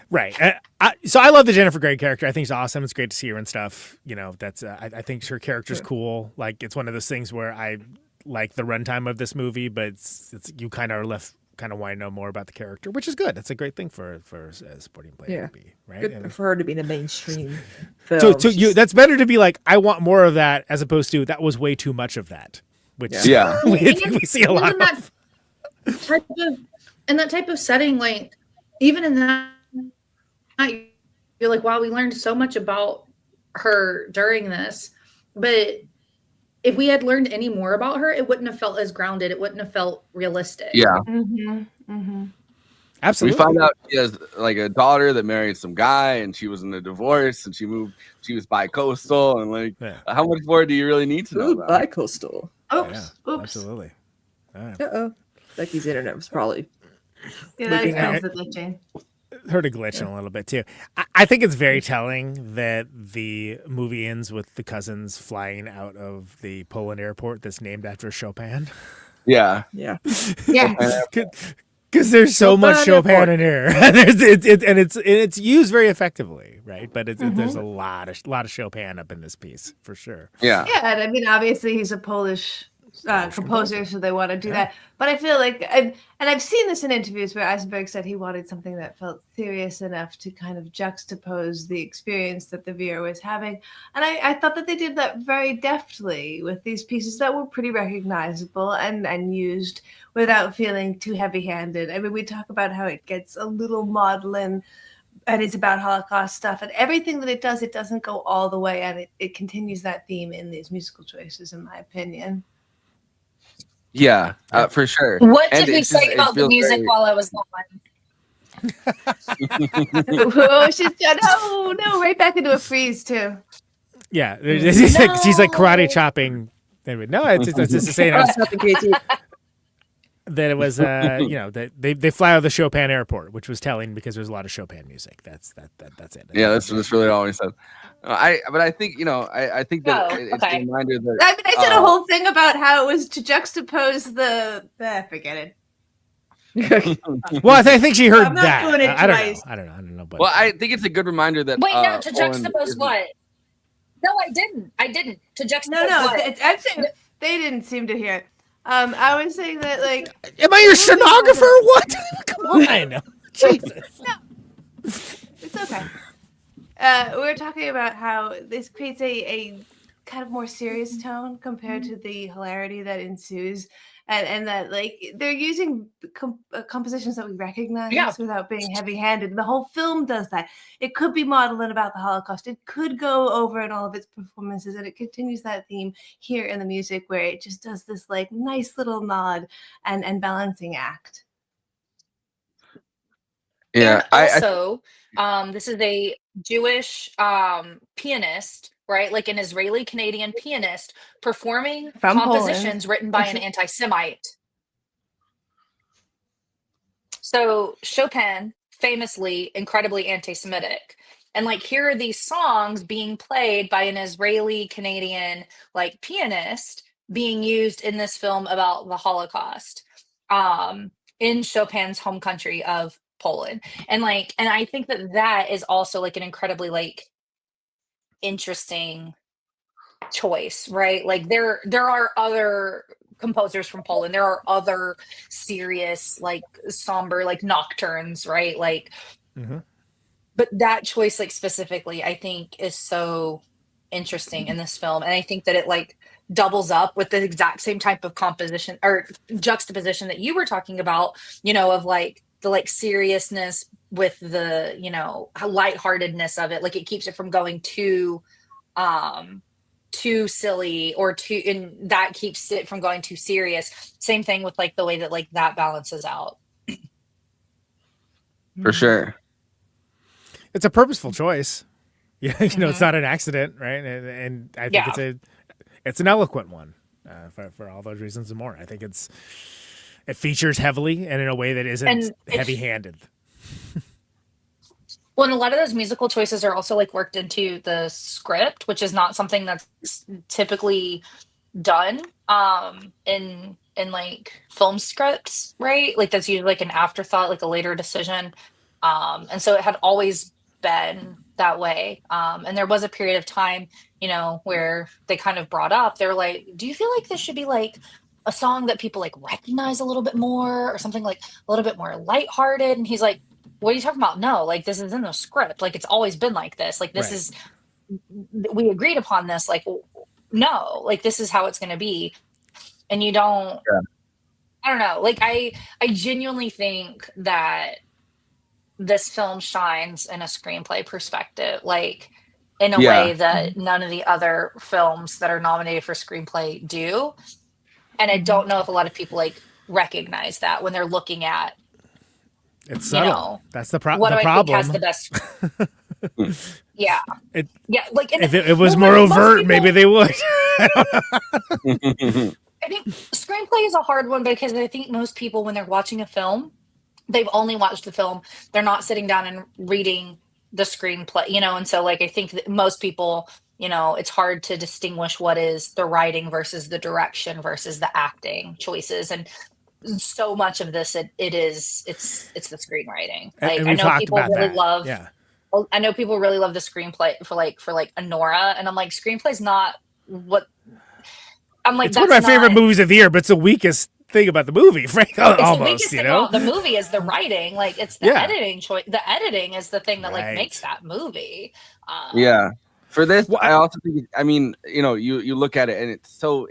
Right. So I love the Jennifer Grey character. I think she's awesome. It's great to see her and stuff. That's I think her character's cool. Like it's one of those things where I like the runtime of this movie, but it's you kind of are left kind of want to know more about the character, which is good. It's a great thing for a supporting player to be, right? Good for her to be in a mainstream film. So that's better to be like, I want more of that, as opposed to that was way too much of that, which we see a lot of. That type of setting, like even in that, you're like, wow, we learned so much about her during this, but if we had learned any more about her, it wouldn't have felt as grounded. It wouldn't have felt realistic. Yeah. Absolutely. We find out she has like a daughter that married some guy, and she was in a divorce, and she was bi-coastal, and like, how much more do you really need to know about bi-coastal? Oops. Absolutely. Uh-oh. Becky's internet was probably glitching. Heard a glitch in a little bit too. I think it's very telling that the movie ends with the cousins flying out of the Poland airport that's named after Chopin. Yeah. Because there's so much Chopin in here, and it's used very effectively, right? But there's a lot of Chopin up in this piece for sure. Yeah. And I mean, obviously he's a Polish composer, so they want to do that. But I feel like, I've seen this in interviews where Eisenberg said he wanted something that felt serious enough to kind of juxtapose the experience that the viewer was having. And I thought that they did that very deftly with these pieces that were pretty recognizable and used without feeling too heavy-handed. I mean, we talk about how it gets a little maudlin and it's about Holocaust stuff, and everything that it does, it doesn't go all the way, and it continues that theme in these musical choices, in my opinion. Yeah, for sure. What did we say about the music while I was gone? No, right back into a freeze too. Yeah, she's like karate chopping. Anyway, no, it's just the same. That it was, that they fly out of the Chopin airport, which was telling because there's a lot of Chopin music. That's it. Yeah, that's really all we said. But I think I think that it's a reminder that I mean, I said a whole thing about how it was to juxtapose the. Forget it. Well, I think she heard I'm not that. doing it I don't know. twice. I don't know. But well, I think it's a good reminder that. Wait, no, to Poland juxtapose isn't- what? No, I didn't. To juxtapose No, what? I'm saying they didn't seem to hear it. I was saying that, like, am I your stenographer? What? Come on, Jesus. No, it's okay. We're talking about how this creates a kind of more serious tone compared to the hilarity that ensues, and that, like, they're using compositions that we recognize without being heavy-handed. The whole film does that. It could be modeling about the Holocaust. It could go over in all of its performances, and it continues that theme here in the music, where it just does this, like, nice little nod and balancing act. Yeah. Also, this is a Jewish pianist, right? Like an Israeli Canadian pianist performing From compositions Poland. written by an anti-Semite. So Chopin, famously incredibly anti-Semitic. And like here are these songs being played by an Israeli Canadian like pianist being used in this film about the Holocaust in Chopin's home country of Poland. And I think that is also like an incredibly like interesting choice, right? Like there are other composers from Poland. There are other serious, like somber, like nocturnes, right? Like, but that choice, like specifically, I think is so interesting in this film, and I think that it like doubles up with the exact same type of composition or juxtaposition that you were talking about, of like the like seriousness with the lightheartedness of it. Like it keeps it from going too silly and that keeps it from going too serious. Same thing with like the way that like that balances out. For sure. It's a purposeful choice. Yeah, it's not an accident, right? And I think it's an eloquent one for all those reasons and more. I think it features heavily and in a way that isn't heavy-handed. Well, and a lot of those musical choices are also like worked into the script, which is not something that's typically done in like film scripts, right? Like that's usually like an afterthought, like a later decision. And so it had always been that way. And there was a period of time, where they kind of brought up, they're like, do you feel like this should be like a song that people like recognize a little bit more or something like a little bit more lighthearted? And he's like, what are you talking about? No, like this is in the script. Like it's always been like this. Like this is, we agreed upon this. Like, no, like this is how it's going to be. And you don't, I don't know. Like I genuinely think that this film shines in a screenplay perspective, like in a way that none of the other films that are nominated for screenplay do. And I don't know if a lot of people like recognize that when they're looking at, it's subtle. That's the problem. What do I think has the best? Like if it was more overt, maybe they would. I think screenplay is a hard one because I think most people, when they're watching a film, they've only watched the film. They're not sitting down and reading the screenplay, and so like I think that most people, it's hard to distinguish what is the writing versus the direction versus the acting choices. And so much of this, it's the screenwriting. Like and I know people really that. love I know people really love the screenplay for like Anora, and I'm like, screenplay's not what I'm like. It's one of my favorite movies of the year, but it's the weakest thing about the movie, frankly. Almost, thing about the movie is the writing. Like it's the editing choice. The editing is the thing that like makes that movie. For this, I also think. I mean, you look at it and it's so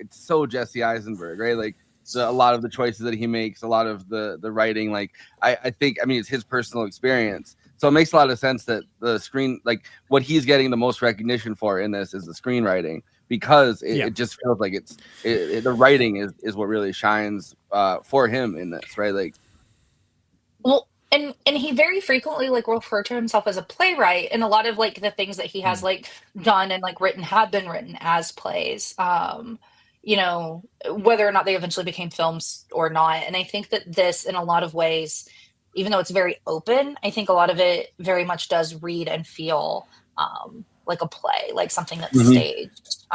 Jesse Eisenberg, right? Like a lot of the choices that he makes, a lot of the writing. Like I think, it's his personal experience. So it makes a lot of sense that the screen, like what he's getting the most recognition for in this is the screenwriting, because it just feels like the writing is what really shines for him in this, right? Like, well, and he very frequently like referred to himself as a playwright, and a lot of like the things that he has like done and like have been written as plays. Whether or not they eventually became films or not. And I think that this, in a lot of ways, even though it's very open, I think a lot of it very much does read and feel like a play, like something that's Mhm. staged.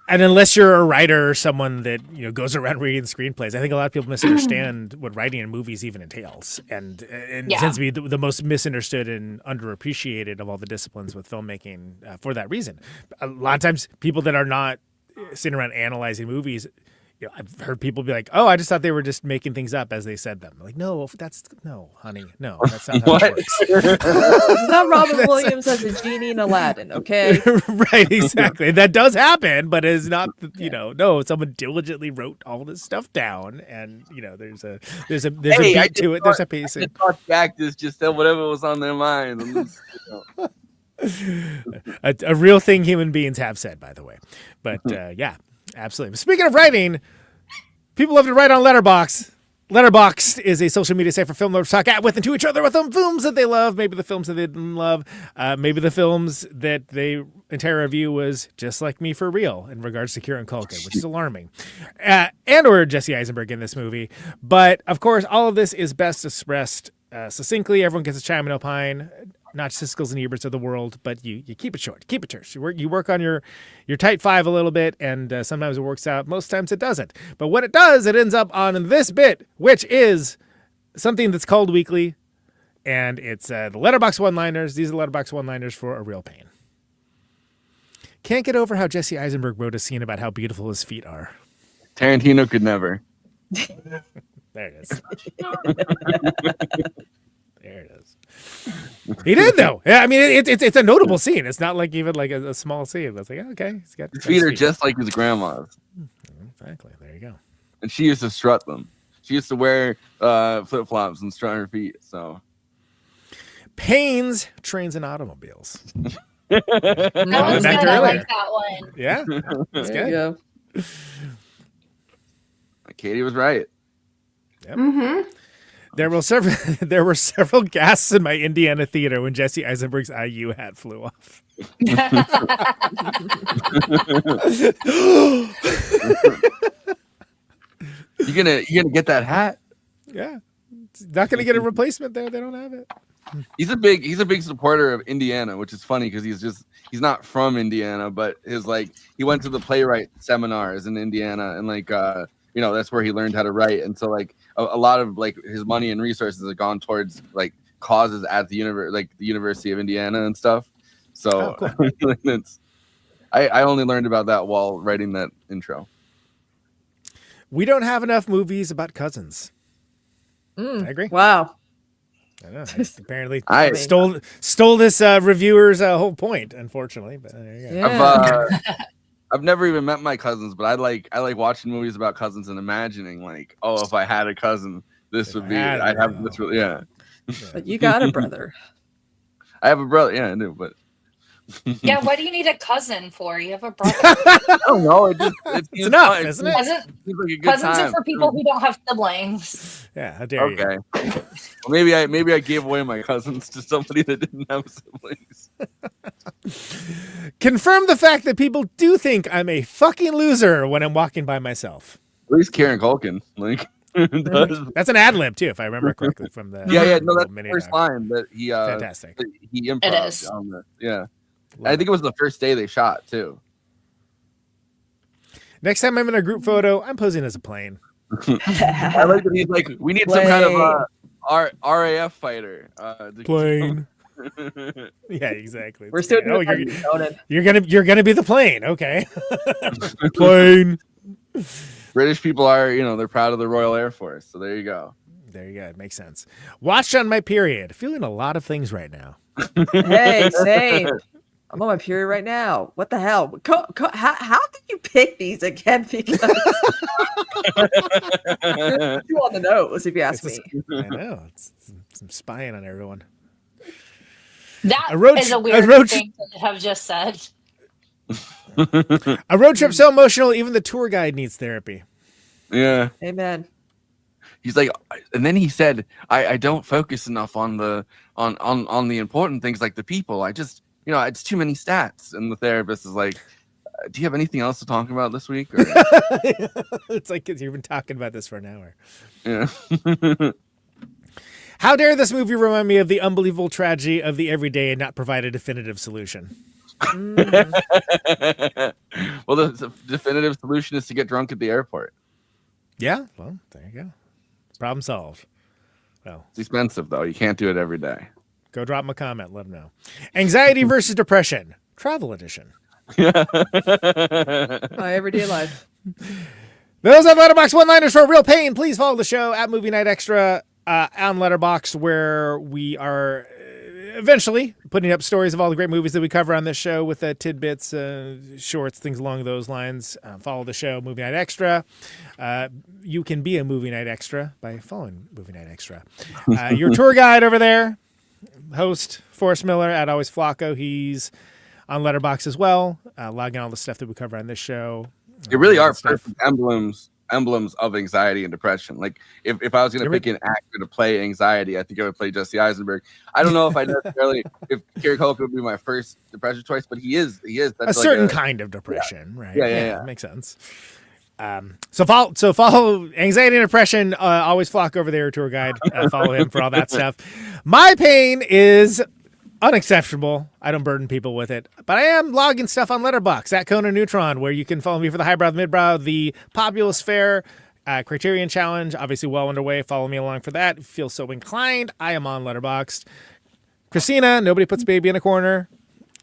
And unless you're a writer or someone that goes around reading screenplays, I think a lot of people misunderstand what writing in movies even entails, and it Yeah. tends to be the most misunderstood and underappreciated of all the disciplines with filmmaking for that reason. A lot of times, people that are not sitting around analyzing movies, I've heard people be like, "Oh, I just thought they were just making things up as they said them." Like, no, honey, no, that's not how it works. It's not Robin Williams as a genie in Aladdin, okay? Right, exactly. That does happen, but it's not, no, someone diligently wrote all this stuff down, and there's a beat to it. There's a pacing. I just thought the actors just said whatever was on their mind. And A real thing human beings have said, by the way. But yeah, absolutely. Speaking of writing, people love to write on Letterboxd. Letterboxd is a social media site for film lovers to talk at with and to each other with them films that they love, maybe the films that they didn't love, maybe the films that they entire review was just like me for real in regards to Kieran Culkan, which is alarming, and or Jesse Eisenberg in this movie. But of course, all of this is best expressed succinctly. Everyone gets a chime and opine. Not Siskel's and Eberts of the world, but you keep it short, keep it terse. You work on your tight five a little bit, and sometimes it works out. Most times it doesn't. But when it does, it ends up on this bit, which is something that's called weekly, and it's the Letterboxd one-liners. These are Letterboxd one-liners for A Real Pain. Can't get over how Jesse Eisenberg wrote a scene about how beautiful his feet are. Tarantino could never. There it is. There it is. He did though. Yeah, I mean it's a notable scene. It's not like even like a small scene. It's like okay, he's got his feet are just like his grandma's. Exactly. There you go. And she used to strut them. She used to wear flip flops and strut her feet. So Pains, Trains, and Automobiles. That one's good. I like that one. Yeah, that's good. Katie was right. Yep. Mm-hmm. There were several gasps in my Indiana theater when Jesse Eisenberg's IU hat flew off. You gonna get that hat? Yeah, not gonna get a replacement there. They don't have it. He's a big supporter of Indiana, which is funny because he's not from Indiana, but he went to the playwright seminars in Indiana, and that's where he learned how to write, and so a lot of his money and resources have gone towards causes at the University of Indiana and stuff. So cool. I only learned about that while writing that intro. We don't have enough movies about cousins. I agree. Wow. I know. Apparently, I stole this reviewer's whole point, unfortunately. But there you go. Yeah. I've never even met my cousins, but I like watching movies about cousins and imagining if I had a cousin, this would be. I'd have this. Yeah. But you got a brother. I have a brother. Yeah, I do. But yeah, what do you need a cousin for? You have a brother. I don't know. It's enough, isn't it? Cousins are for people who don't have siblings. Yeah, how dare you? Okay. Well, maybe I gave away my cousins to somebody that didn't have siblings. Confirm the fact that people do think I'm a fucking loser when I'm walking by myself. At least Kieran Culkan, That's an ad lib too, if I remember correctly from the no, that's the first line that he fantastic. He improv on the I think it was the first day they shot too. Next time I'm in a group photo, I'm posing as a plane. I like that he's like, we need some kind of RAF fighter. Plane. Yeah, exactly. We're still doing you're gonna be the plane, okay? Plane. British people are, they're proud of the Royal Air Force. So there you go. There you go. It makes sense. Watched on my period. Feeling a lot of things right now. Hey, same. I'm on my period right now. What the hell? How did you pick these again? Because you're too on the nose, if you ask me. I know. It's some spying on everyone. That is a weird thing to have just said. A road trip so emotional, even the tour guide needs therapy. Yeah. Amen. He's like, and then he said, I don't focus enough on the important things like the people. I just, it's too many stats. And the therapist is like, do you have anything else to talk about this week? Or? It's like you've been talking about this for an hour. Yeah. How dare this movie remind me of the unbelievable tragedy of the everyday and not provide a definitive solution? Well, the definitive solution is to get drunk at the airport. Yeah, well, there you go. Problem solved. Well, it's expensive, though. You can't do it every day. Go drop them a comment. Let them know. Anxiety versus depression. Travel edition. My everyday life. Those are Letterboxd one-liners for real pain. Please follow the show at Movie Night Extra on Letterboxd, where we are eventually putting up stories of all the great movies that we cover on this show with tidbits, shorts, things along those lines. Follow the show, Movie Night Extra. You can be a Movie Night Extra by following Movie Night Extra. Your tour guide over there, host Forrest Miller at Always Flacco. He's on Letterboxd as well, logging all the stuff that we cover on this show. It really are perfect emblems of anxiety and depression. Like if I was going to pick an actor to play anxiety, I think I would play Jesse Eisenberg. I don't know if I necessarily if Kieran would be my first depression choice, but he is. That's a certain kind of depression, right? Yeah. Makes sense. So follow anxiety and depression. Always Flock over there, tour guide. Follow him for all that stuff. My pain is unexceptional. I don't burden people with it, but I am logging stuff on Letterboxd at Conan Neutron, where you can follow me for the highbrow, the midbrow, the populous fare, Criterion Challenge, obviously well underway. Follow me along for that. If you feel so inclined, I am on Letterboxd. Kristina, nobody puts baby in a corner.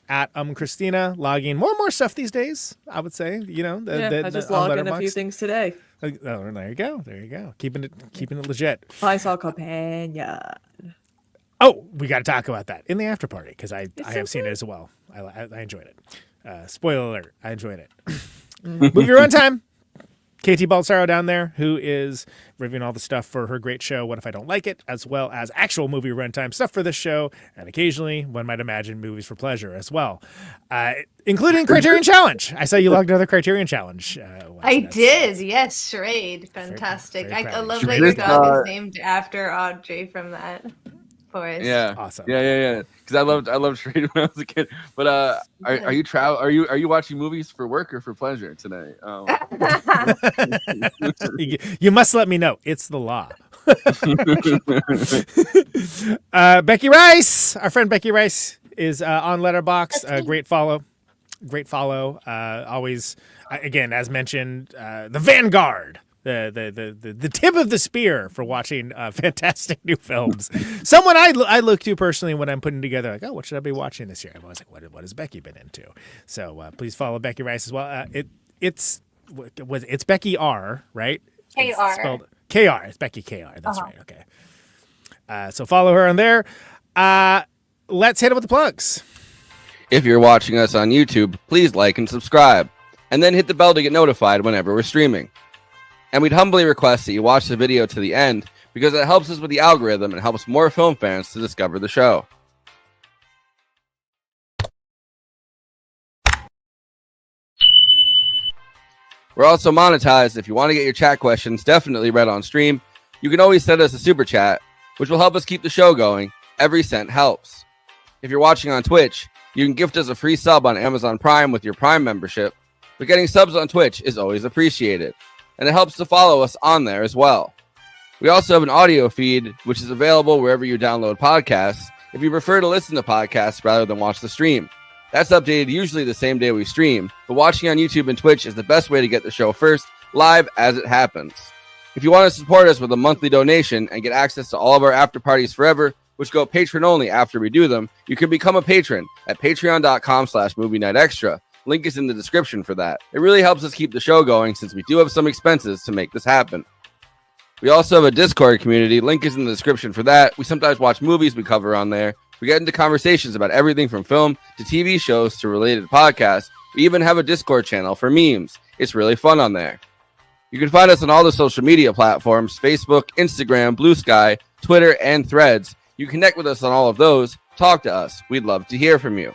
At Kristina, logging more and more stuff these days, I would say. You know, I just logged in a few things today. Oh, there you go. Keeping it legit. I saw Companion. Oh, we got to talk about that in the after party because I have seen it as well. I enjoyed it. Spoiler alert, I enjoyed it. Movie runtime. KT Baldassaro down there, who is reviewing all the stuff for her great show, What If I Don't Like It, as well as actual movie runtime stuff for this show, and occasionally, one might imagine, movies for pleasure as well, including Criterion Challenge. I saw you logged another Criterion Challenge. I did, yes, Charade. Fantastic. Very I love that your dog is named after Audrey from that. Forrest. Yeah, awesome. Yeah. Because I loved Charade when I was a kid. But are you watching movies for work or for pleasure today? You must let me know. It's the law. Becky Rice, our friend Becky Rice, is on Letterboxd. Great follow. Always, again, as mentioned, the vanguard. The tip of the spear for watching fantastic new films. Someone I look to personally when I'm putting together, like, oh, what should I be watching this year? I was like, what has Becky been into? So please follow Becky Rice as well. It's Becky R, right? KR. It's spelled KR. It's Becky KR. That's right. Okay. So follow her on there. Let's hit it with the plugs. If you're watching us on YouTube, please like and subscribe, and then hit the bell to get notified whenever we're streaming. And we'd humbly request that you watch the video to the end because it helps us with the algorithm and helps more film fans to discover the show. We're also monetized. If you want to get your chat questions definitely read on stream, you can always send us a super chat, which will help us keep the show going. Every cent helps. If you're watching on Twitch, you can gift us a free sub on Amazon Prime with your Prime membership, but getting subs on Twitch is always appreciated. And it helps to follow us on there as well. We also have an audio feed, which is available wherever you download podcasts, if you prefer to listen to podcasts rather than watch the stream. That's updated usually the same day we stream, but watching on YouTube and Twitch is the best way to get the show first, live as it happens. If you want to support us with a monthly donation and get access to all of our after parties forever, which go patron only after we do them, you can become a patron at patreon.com/movie night extra. Link is in the description for that. It really helps us keep the show going since we do have some expenses to make this happen. We also have a Discord community. Link is in the description for that. We sometimes watch movies we cover on there. We get into conversations about everything from film to TV shows to related podcasts. We even have a Discord channel for memes. It's really fun on there. You can find us on all the social media platforms: Facebook, Instagram, Blue Sky, Twitter, and Threads. You connect with us on all of those. Talk to us. We'd love to hear from you.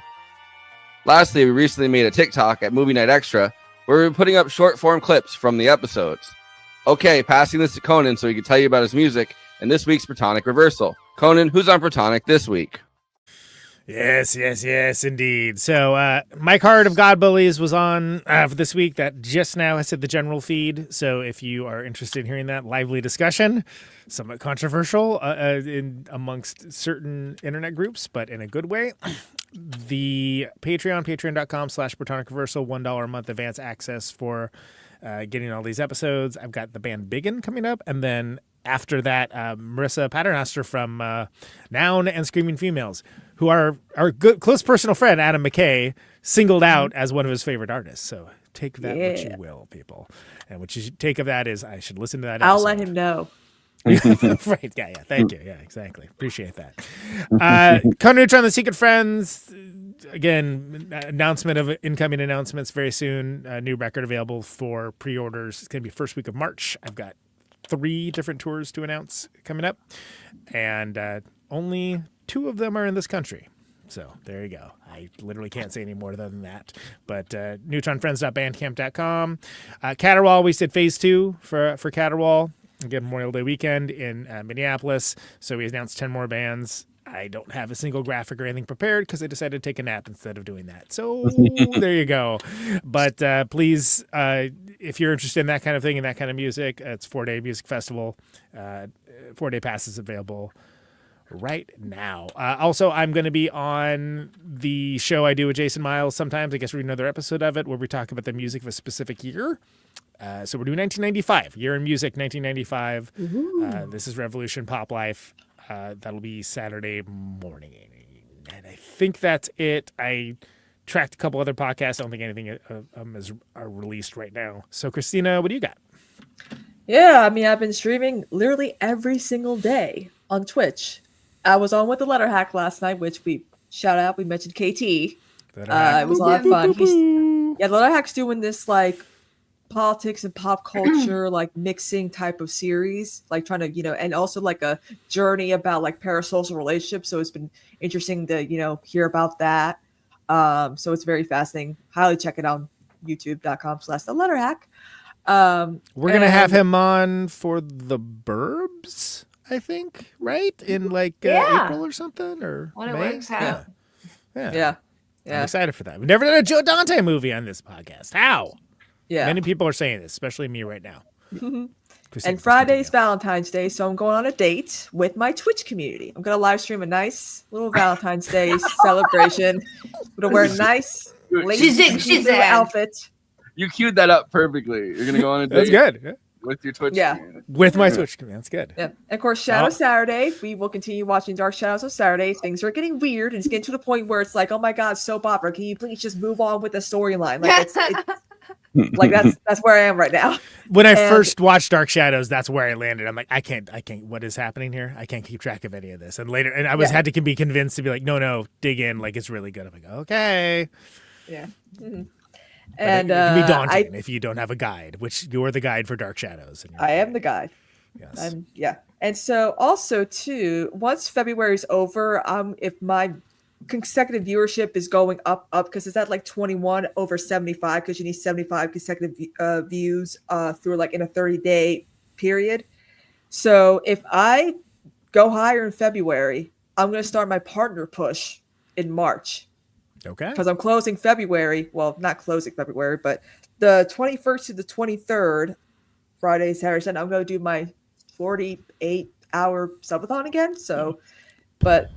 Lastly, we recently made a TikTok at Movie Night Extra where we're putting up short form clips from the episodes. Okay, passing this to Conan so he can tell you about his music and this week's Protonic Reversal. Conan, who's on Protonic this week? Yes, indeed. So My Card of God Bullies was on for this week. That just now has hit the general feed. So if you are interested in hearing that lively discussion, somewhat controversial amongst certain internet groups, but in a good way, the patreon.com/platonic reversal, $1 a month advance access for getting all these episodes. I've got the band Biggin coming up, and then after that, Marissa Paternoster from Noun and Screaming Females, who our good close personal friend Adam McKay singled out as one of his favorite artists. So take that what you will, people. And what you should take of that is I should listen to that episode. I'll let him know. Right. Yeah. Thank you. Yeah, exactly. Appreciate that. Conan Neutron, The Secret Friends. Again, announcement of incoming announcements very soon. New record available for pre-orders. It's going to be first week of March. I've got 3 different tours to announce coming up, and only 2 of them are in this country. So there you go. I literally can't say any more than that. But neutronfriends.bandcamp.com. Caterwaul, we said phase 2 for Caterwaul. Again, Memorial Day weekend in Minneapolis. So we announced 10 more bands. I don't have a single graphic or anything prepared because I decided to take a nap instead of doing that. So there you go. But please, if you're interested in that kind of thing and that kind of music, it's 4-day music festival. 4-day passes available right now. Also, I'm going to be on the show I do with Jason Miles sometimes. I guess we're doing another episode of it where we talk about the music of a specific year. So we're doing 1995, Year in Music, 1995. This is Revolution Pop Life. That'll be Saturday morning. And I think that's it. I tracked a couple other podcasts. I don't think anything are released right now. So, Kristina, what do you got? Yeah, I mean, I've been streaming literally every single day on Twitch. I was on with the Letter Hack last night, which we shout out. We mentioned KT. It was a lot of fun. The Letter Hack's doing this like politics and pop culture like mixing type of series, like trying to and also like a journey about like parasocial relationships. So it's been interesting to hear about that. So it's very fascinating. Highly check it out on youtube.com/theletterhack. We're gonna have him on for the Burbs, I think, right? In like April or something, or when May? it works out. Yeah. I'm excited for that. We've never done a Joe Dante movie on this podcast. How? Yeah. Many people are saying this, especially me right now. And Friday's Valentine's Day, so I'm going on a date with my Twitch community. I'm going to live stream a nice little Valentine's Day celebration. I'm going to wear a nice she's outfit. You queued that up perfectly. You're going to go on a date. That's good. Yeah. With your Twitch community. With my Twitch community. That's good. Yeah. And of course, Shadow Saturday. We will continue watching Dark Shadows on Saturday. Things are getting weird, and it's getting to the point where it's like, oh my God, soap opera. Can you please just move on with the storyline? Like like that's where I am right now. When I first watched Dark Shadows, that's where I landed. I'm like, I can't. What is happening here? I can't keep track of any of this. And later, and I had to be convinced to be like, no, dig in. Like it's really good. I'm like, okay. Yeah. Mm-hmm. And it can be daunting if you don't have a guide, which you're the guide for Dark Shadows. I am the guide. Yes. And so also too, once February is over, if my consecutive viewership is going up because it's at like 21 over 75 because you need 75 consecutive views through like in a 30-day period. So if I go higher in February, I'm going to start my partner push in March. Okay. Because I'm closing February. Well, not closing February, but the 21st to the 23rd, Friday, Saturday, Sunday, I'm going to do my 48-hour subathon again. So, but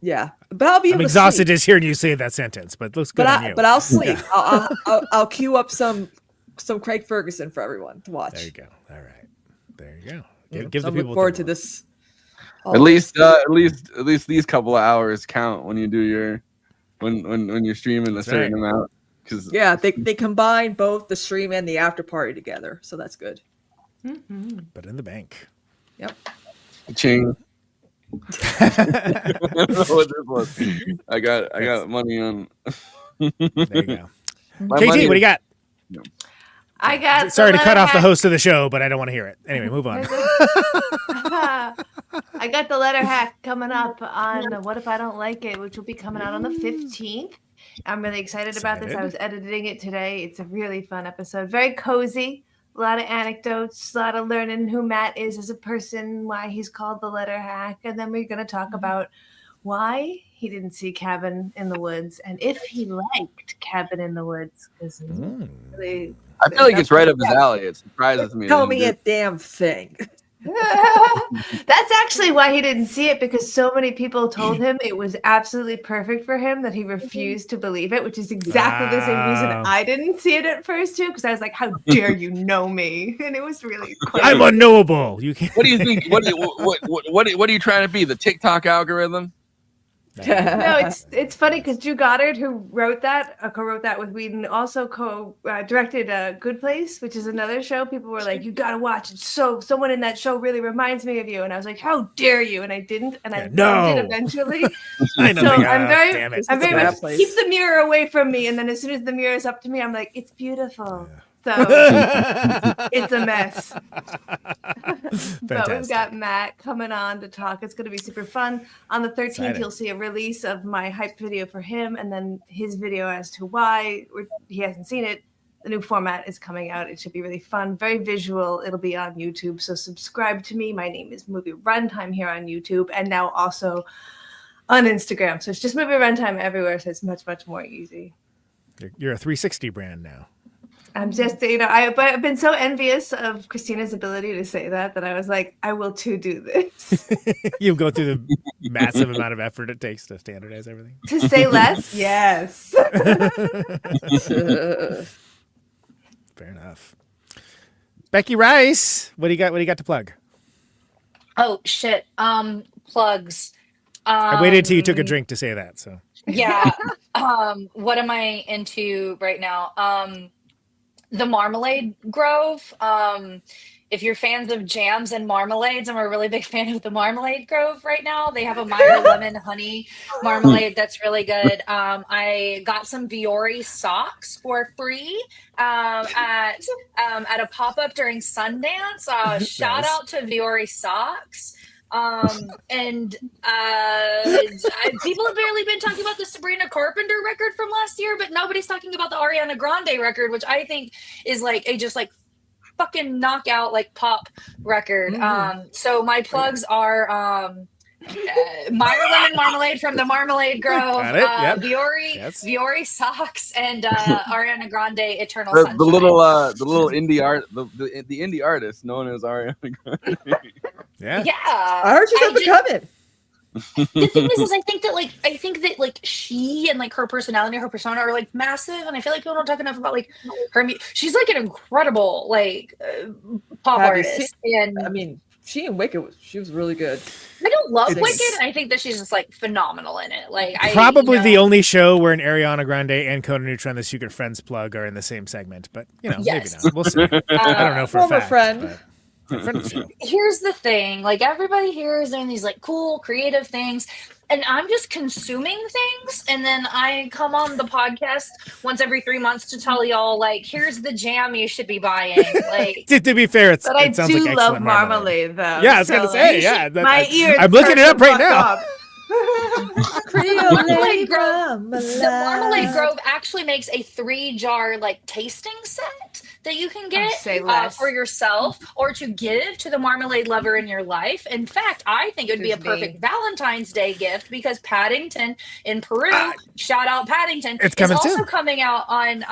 yeah, but I'll be. I'm exhausted just hearing you say that sentence, but looks good on you. But I'll sleep. I'll queue up some Craig Ferguson for everyone to watch. There you go. All right, there you go. Give the people. Look forward to this. At least these couple of hours count when you do your when you're streaming a certain amount. Because they combine both the stream and the after party together, so that's good. Mm-hmm. But in the bank. Yep. Ching. I don't know what this was. I got money on. There you go. KT, what do you got? I got. Sorry to cut off the host of the show, but I don't want to hear it. Anyway, move on. I got the letter hack coming up on What If I Don't Like It, which will be coming out on the 15th. I'm really excited about this. I was editing it today. It's a really fun episode. Very cozy. A lot of anecdotes, a lot of learning who Matt is as a person, why he's called the letter hack. And then we're going to talk about why he didn't see Cabin in the Woods, and if he liked Cabin in the Woods, because really, I feel like it's right up his alley. It surprises me. Tell me a damn thing. That's actually why he didn't see it, because so many people told him it was absolutely perfect for him that he refused to believe it, which is exactly the same reason I didn't see it at first too, because I was like, how dare you know me? And it was really quite I'm unknowable. You can't. What do you think? What are you trying to be? The TikTok algorithm? No, it's funny because Drew Goddard, who wrote that, co-wrote that with Whedon, also co-directed Good Place, which is another show. People were like, "You gotta watch it." So someone in that show really reminds me of you, and I was like, "How dare you?" And I didn't, and I loved it eventually. I know. So I'm very much keep the mirror away from me, and then as soon as the mirror is up to me, I'm like, "It's beautiful." So it's a mess. But we've got Matt coming on to talk. It's going to be super fun. On the 13th, you'll see a release of my hype video for him, and then his video as to why he hasn't seen it. The new format is coming out. It should be really fun, very visual. It'll be on YouTube, so subscribe to me. My name is Movie Runtime here on YouTube, and now also on Instagram. So it's just Movie Runtime everywhere, so it's much, much more easy. You're a 360 brand now. I'm just, I've been so envious of Kristina's ability to say that I was like, I will too do this. You go through the massive amount of effort it takes to standardize everything. To say less? Yes. Fair enough. Becky Rice, what do you got to plug? Oh shit. Plugs. I waited till you took a drink to say that, so. Yeah. What am I into right now? The Marmalade Grove. If you're fans of jams and marmalades, I'm a really big fan of the Marmalade Grove right now. They have a Meyer lemon honey marmalade that's really good. I got some Viore socks for free at a pop-up during Sundance. Shout out to Viore socks. And people have barely been talking about the Sabrina Carpenter record from last year, but nobody's talking about the Ariana Grande record, which I think is like a just like fucking knockout like pop record. So my plugs are Meyer lemon marmalade from the Marmalade Grove, Viore socks, and Ariana Grande Eternal Sunshine. The little indie art, the indie artist known as Ariana Grande. Yeah. I heard she's up and coming. The thing is I think that she and like her personality, her persona are like massive, and I feel like people don't talk enough about like her. She's like an incredible like pop artist, and I mean, she and Wicked, she was really good. I don't love Wicked, and I think that she's just like phenomenal in it. Like probably the only show where an Ariana Grande and Conan Neutron, the Secret Friends plug, are in the same segment, but maybe not. We'll see. I don't know for a fact. Friend. Here's the thing, like everybody here is doing these like cool creative things, and I'm just consuming things, and then I come on the podcast once every 3 months to tell y'all like, here's the jam you should be buying. Like to be fair, but I do love marmalade though. Yeah, I was gonna say, yeah. My ears. I'm looking it up right now. The Marmalade Grove actually makes a 3-jar like tasting set that you can get for yourself or to give to the marmalade lover in your life. In fact, I think it would be a perfect Valentine's Day gift because Paddington in Peru, shout out Paddington, it's coming is also soon. coming out on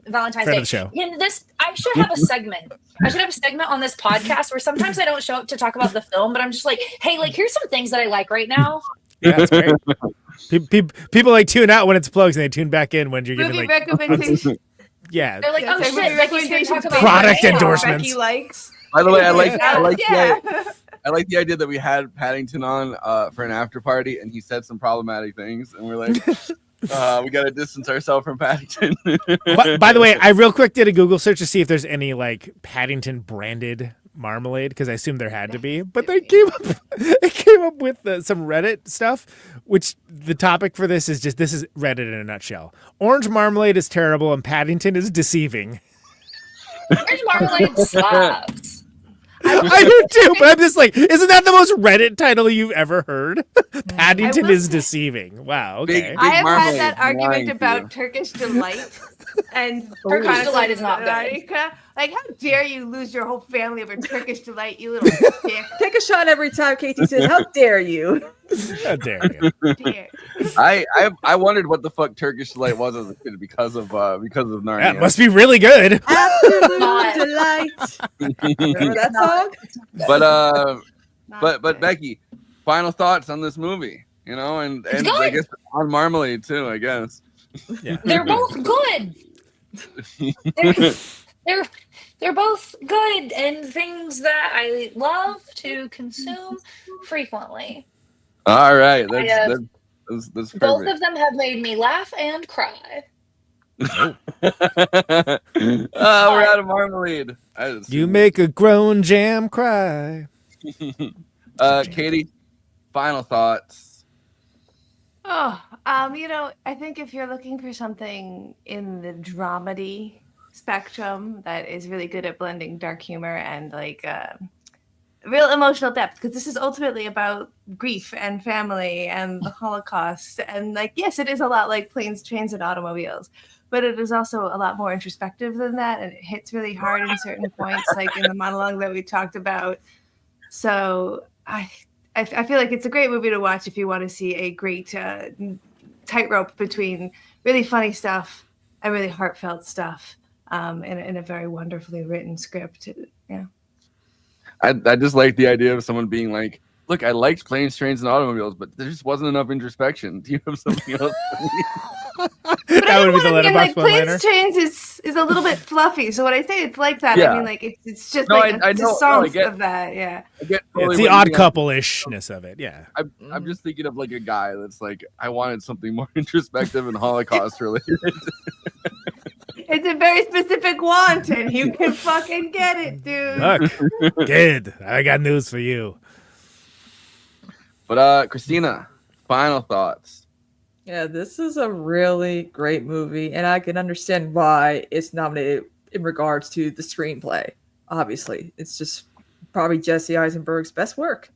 Valentine's Friend Day. of the show. In this, I should have a segment. I should have a segment on this podcast where sometimes I don't show up to talk about the film, but I'm just like, hey, like here's some things that I like right now. Yeah, that's great. People like tune out when it's plugs and they tune back in when you're giving like recommendations. Yeah, they're like, oh shit, Becky's here to talk about product endorsements. Becky likes. By the way, I like the idea that we had Paddington on for an after party, and he said some problematic things, and we're like, we got to distance ourselves from Paddington. By the way, I real quick did a Google search to see if there's any like Paddington branded marmalade because I assumed there had to be, but they came up with some Reddit stuff, which the topic for this is Reddit in a nutshell. Orange marmalade is terrible and Paddington is deceiving. Orange marmalade slaps. I do too, but I'm just like, isn't that the most Reddit title you've ever heard? Paddington is deceiving. Wow. Okay. I have had that argument about Turkish Delight, and Turkish Delight is not good. Like, how dare you lose your whole family over Turkish delight, you little dick. Take a shot every time Katie says, "How dare you?" How dare you? I wondered what the fuck Turkish delight was as a kid because of Narnia. Yeah, it must be really good. Absolute delight. Remember that song? But Becky, final thoughts on this movie, you know, and I guess on Marmalade too, I guess. Yeah. They're both good. They're both good and things that I love to consume frequently. All right, that's perfect. Both of them have made me laugh and cry. We're out of Marmalade. You make a grown jam cry. Katie, final thoughts. You know, I think if you're looking for something in the dramedy spectrum that is really good at blending dark humor and like real emotional depth, because this is ultimately about grief and family and the Holocaust, and like, yes, it is a lot like Planes, Trains, and Automobiles, but it is also a lot more introspective than that, and it hits really hard in certain points, like in the monologue that we talked about. So I feel like it's a great movie to watch if you want to see a great tightrope between really funny stuff and really heartfelt stuff in a very wonderfully written script. Yeah. I just like the idea of someone being like, look, I liked Planes, Trains, and Automobiles, but there just wasn't enough introspection. Do you have something else? That would be the letterbox like one-liner. Planes, Trains is a little bit fluffy. So when I say it's like that, Yeah. I mean like it's just No, like I a know, song I get- of that. Yeah. I get It's totally the what you odd mean. couple-ishness of it. Yeah. I'm just thinking of like a guy that's like, I wanted something more introspective and Holocaust related. It's a very specific want, and you can fucking get it, dude. Look, kid, I got news for you. But Kristina, final thoughts. Yeah, this is a really great movie, and I can understand why it's nominated in regards to the screenplay. Obviously, it's just probably Jesse Eisenberg's best work.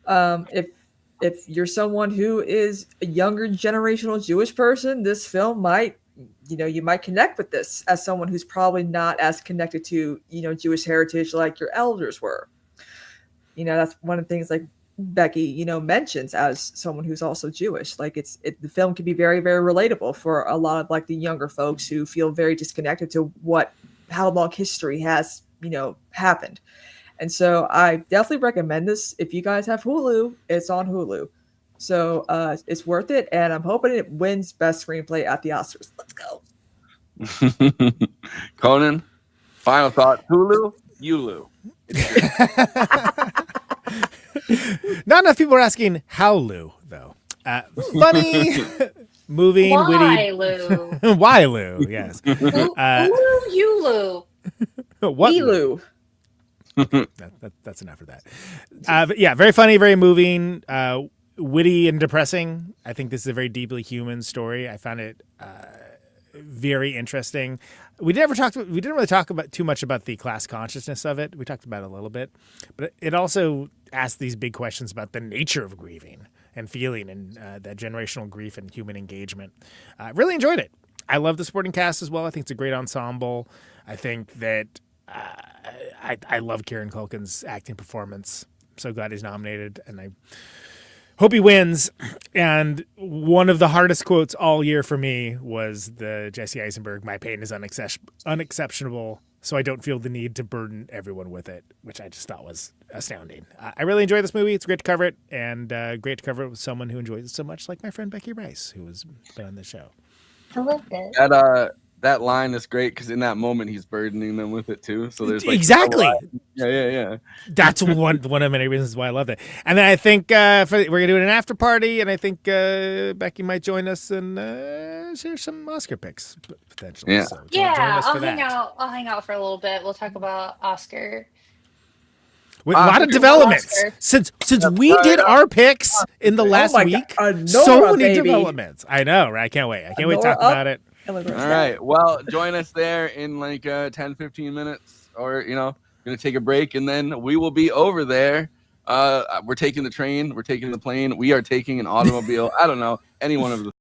If you're someone who is a younger generational Jewish person, this film might, you might connect with this as someone who's probably not as connected to, Jewish heritage like your elders were. That's one of the things like Becky, mentions as someone who's also Jewish. Like the film can be very, very relatable for a lot of like the younger folks who feel very disconnected to how long history has, happened. And so I definitely recommend this. If you guys have Hulu, it's on Hulu. So it's worth it. And I'm hoping it wins best screenplay at the Oscars. Let's go. Conan, final thought. Hulu, Yulu. Not enough people are asking how Lou, though. Funny, moving, Why, witty. Lou? Why Lou? Yes. You, Lou. What Elu. That's enough of that. But yeah, very funny, very moving, witty and depressing. I think this is a very deeply human story. I found it very interesting. We didn't really talk about too much about the class consciousness of it. We talked about it a little bit, but it also asked these big questions about the nature of grieving and feeling and that generational grief and human engagement. Really enjoyed it. I love the supporting cast as well. I think it's a great ensemble. I think that I love Kieran Culkan's acting performance. I'm so glad he's nominated, and I hope he wins. And one of the hardest quotes all year for me was the Jesse Eisenberg, "My pain is unexceptionable, so I don't feel the need to burden everyone with it," which I just thought was astounding. I really enjoy this movie. It's great to cover it, and great to cover it with someone who enjoys it so much, like my friend Becky Rice, who has been on the show. I loved it. That line is great because in that moment he's burdening them with it too. So there's like exactly. Yeah. That's one of many reasons why I love it. And then I think we're gonna do an after party, and I think Becky might join us and share some Oscar picks potentially. Yeah, so join us I'll for hang that. out. I'll hang out for a little bit. We'll talk about Oscar. With a lot of developments Oscar. since we did our picks in the last my week. God, So Nora, many baby. developments. I know, right? I can't wait. I can't wait to talk Nora about it. All right. Well, join us there in like 10, 15 minutes, or gonna take a break, and then we will be over there. We're taking the train. We're taking the plane. We are taking an automobile. I don't know, any one of the